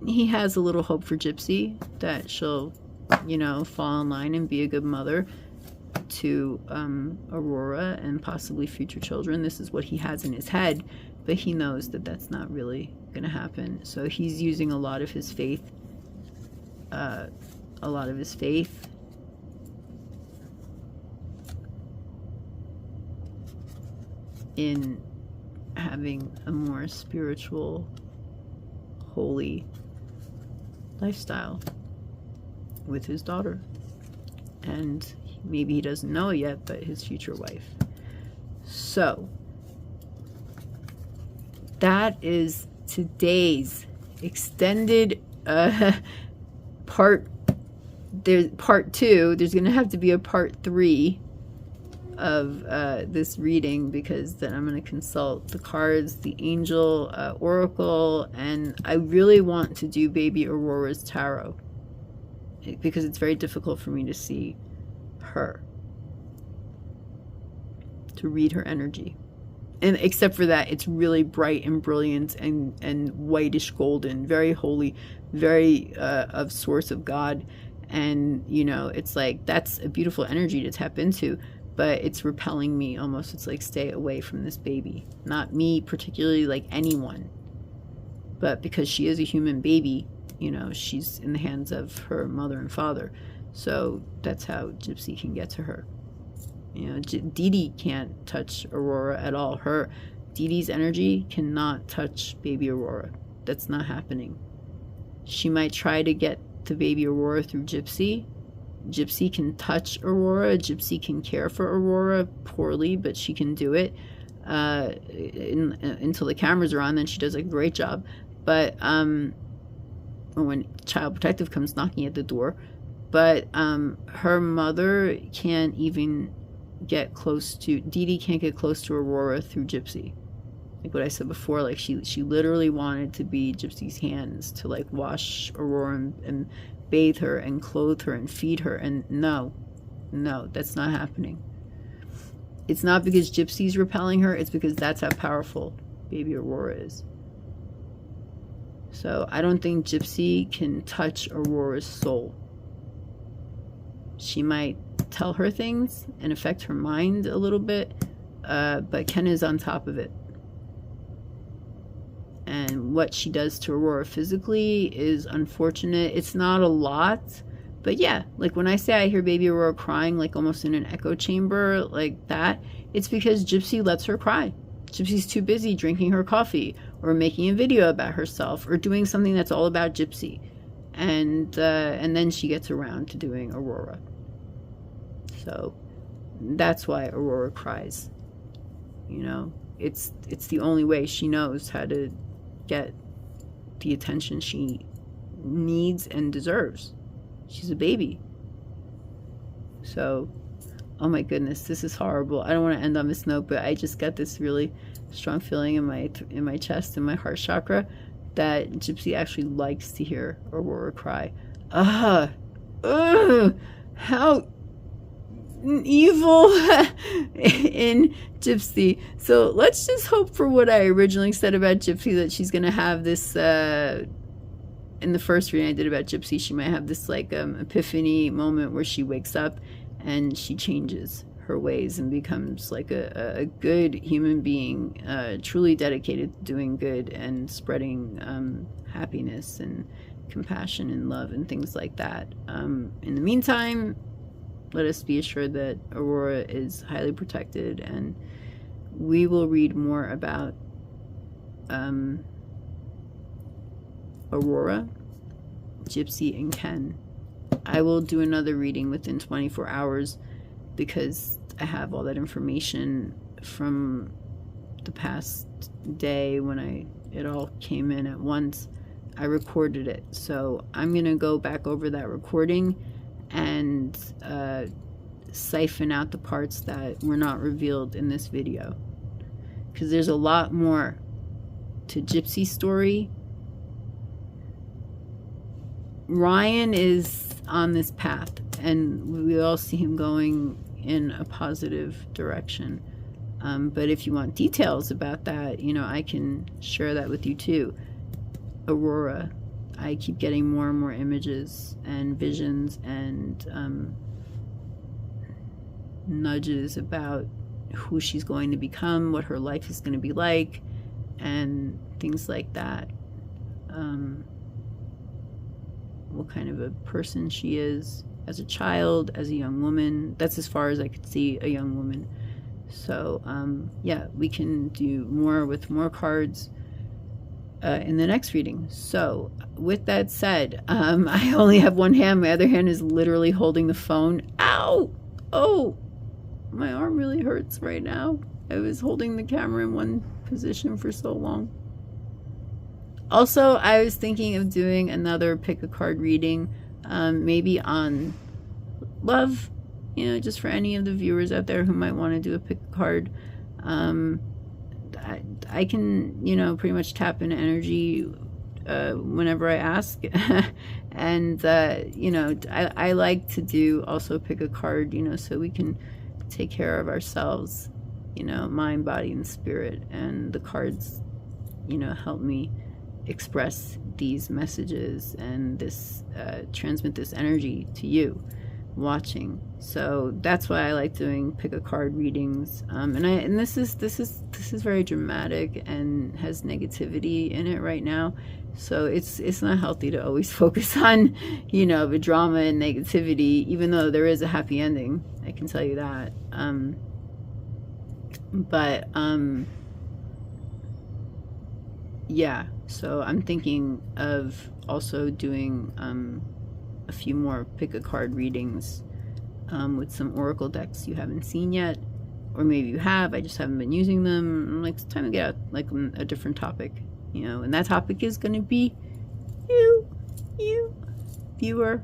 He has a little hope for Gypsy, that she'll, you know, fall in line and be a good mother to Aurora and possibly future children. This is what he has in his head, but he knows that that's not really going to happen. So he's using a lot of his faith, in having a more spiritual, holy lifestyle with his daughter. And maybe he doesn't know it yet, but his future wife. So that is today's extended part. There's part 2. There's gonna have to be a part 3 of this reading, because then I'm going to consult the cards, the angel oracle, and I really want to do Baby Aurora's tarot, because it's very difficult for me to see her, to read her energy. And except for that, it's really bright and brilliant and whitish golden, very holy, very of source of God. And, you know, it's like, that's a beautiful energy to tap into, but it's repelling me almost. It's like, stay away from this baby. Not me particularly, like anyone, but because she is a human baby, you know, she's in the hands of her mother and father. So that's how Gypsy can get to her. You know, Dee Dee can't touch Aurora at all. Dee Dee's energy cannot touch Baby Aurora. That's not happening. She might try to get to Baby Aurora through Gypsy. Gypsy can touch Aurora. Gypsy can care for Aurora poorly, but she can do it until the cameras are on. Then she does a great job. But or when Child Protective comes knocking at the door. But her mother can't even get close to, Dee Dee can't get close to Aurora through Gypsy. Like what I said before, like she literally wanted to be Gypsy's hands to like wash Aurora and bathe her and clothe her and feed her. And no, that's not happening. It's not because Gypsy's repelling her, it's because that's how powerful Baby Aurora is. So I don't think Gypsy can touch Aurora's soul. She might tell her things and affect her mind a little bit, but Ken is on top of it. And what she does to Aurora physically is unfortunate. It's not a lot, but yeah, like when I say I hear Baby Aurora crying like almost in an echo chamber like that, it's because Gypsy lets her cry. Gypsy's too busy drinking her coffee or making a video about herself or doing something that's all about Gypsy. And then she gets around to doing Aurora. So that's why Aurora cries. You know, it's the only way she knows how to get the attention she needs and deserves. She's a baby. So, oh my goodness, this is horrible. I don't want to end on this note, but I just got this really strong feeling in my chest and my heart chakra that Gypsy actually likes to hear Aurora cry. How evil in Gypsy. So let's just hope for what I originally said about Gypsy, that she's gonna have this in the first reading I did about Gypsy, she might have this like epiphany moment where she wakes up and she changes her ways and becomes like a good human being, truly dedicated to doing good and spreading happiness and compassion and love and things like that. In the meantime, let us be assured that Aurora is highly protected, and we will read more about Aurora, Gypsy, and Ken. I will do another reading within 24 hours because I have all that information from the past day when it all came in at once. I recorded it, so I'm gonna go back over that recording and siphon out the parts that were not revealed in this video, because there's a lot more to Gypsy's story. Ryan is on this path, and we all see him going in a positive direction. But if you want details about that, you know, I can share that with you too. Aurora, I keep getting more and more images and visions and nudges about who she's going to become, what her life is going to be like, and things like that. What kind of a person she is as a child, as a young woman. That's as far as I could see a young woman. So yeah, we can do more with more cards in the next reading. So with that said, I only have one hand. My other hand is literally holding the phone. Ow! Oh, my arm really hurts right now. I was holding the camera in one position for so long. Also, I was thinking of doing another pick a card reading, maybe on love, you know, just for any of the viewers out there who might want to do a pick a card. I can, you know, pretty much tap into energy whenever I ask. And, you know, I like to do also pick a card, you know, so we can take care of ourselves, you know, mind, body, and spirit. And the cards, you know, help me express these messages and this transmit this energy to you watching. So that's why I like doing pick a card readings. And this is very dramatic and has negativity in it right now. So it's not healthy to always focus on, you know, the drama and negativity, even though there is a happy ending. I can tell you that. Yeah, so I'm thinking of also doing a few more pick a card readings with some oracle decks you haven't seen yet, or maybe you have, I just haven't been using them. I'm like, it's time to get out like a different topic, you know, and that topic is going to be you viewer.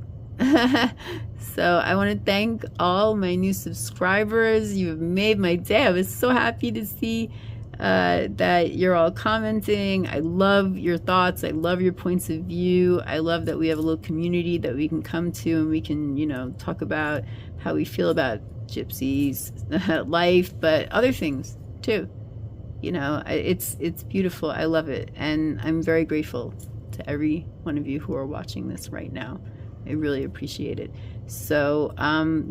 So I want to thank all my new subscribers. You have made my day. I was so happy to see that you're all commenting. I love your thoughts. I love your points of view. I love that we have a little community that we can come to and we can, you know, talk about how we feel about Gypsy's life, but other things too. You know, it's beautiful. I love it. And I'm very grateful to every one of you who are watching this right now. I really appreciate it. So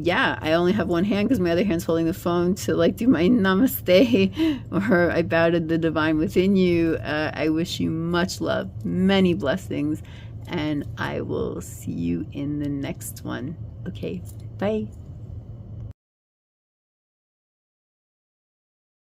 yeah, I only have one hand because my other hand's holding the phone to like do my namaste, or I bow to the divine within you. I wish you much love, many blessings, and I will see you in the next one. Okay, bye.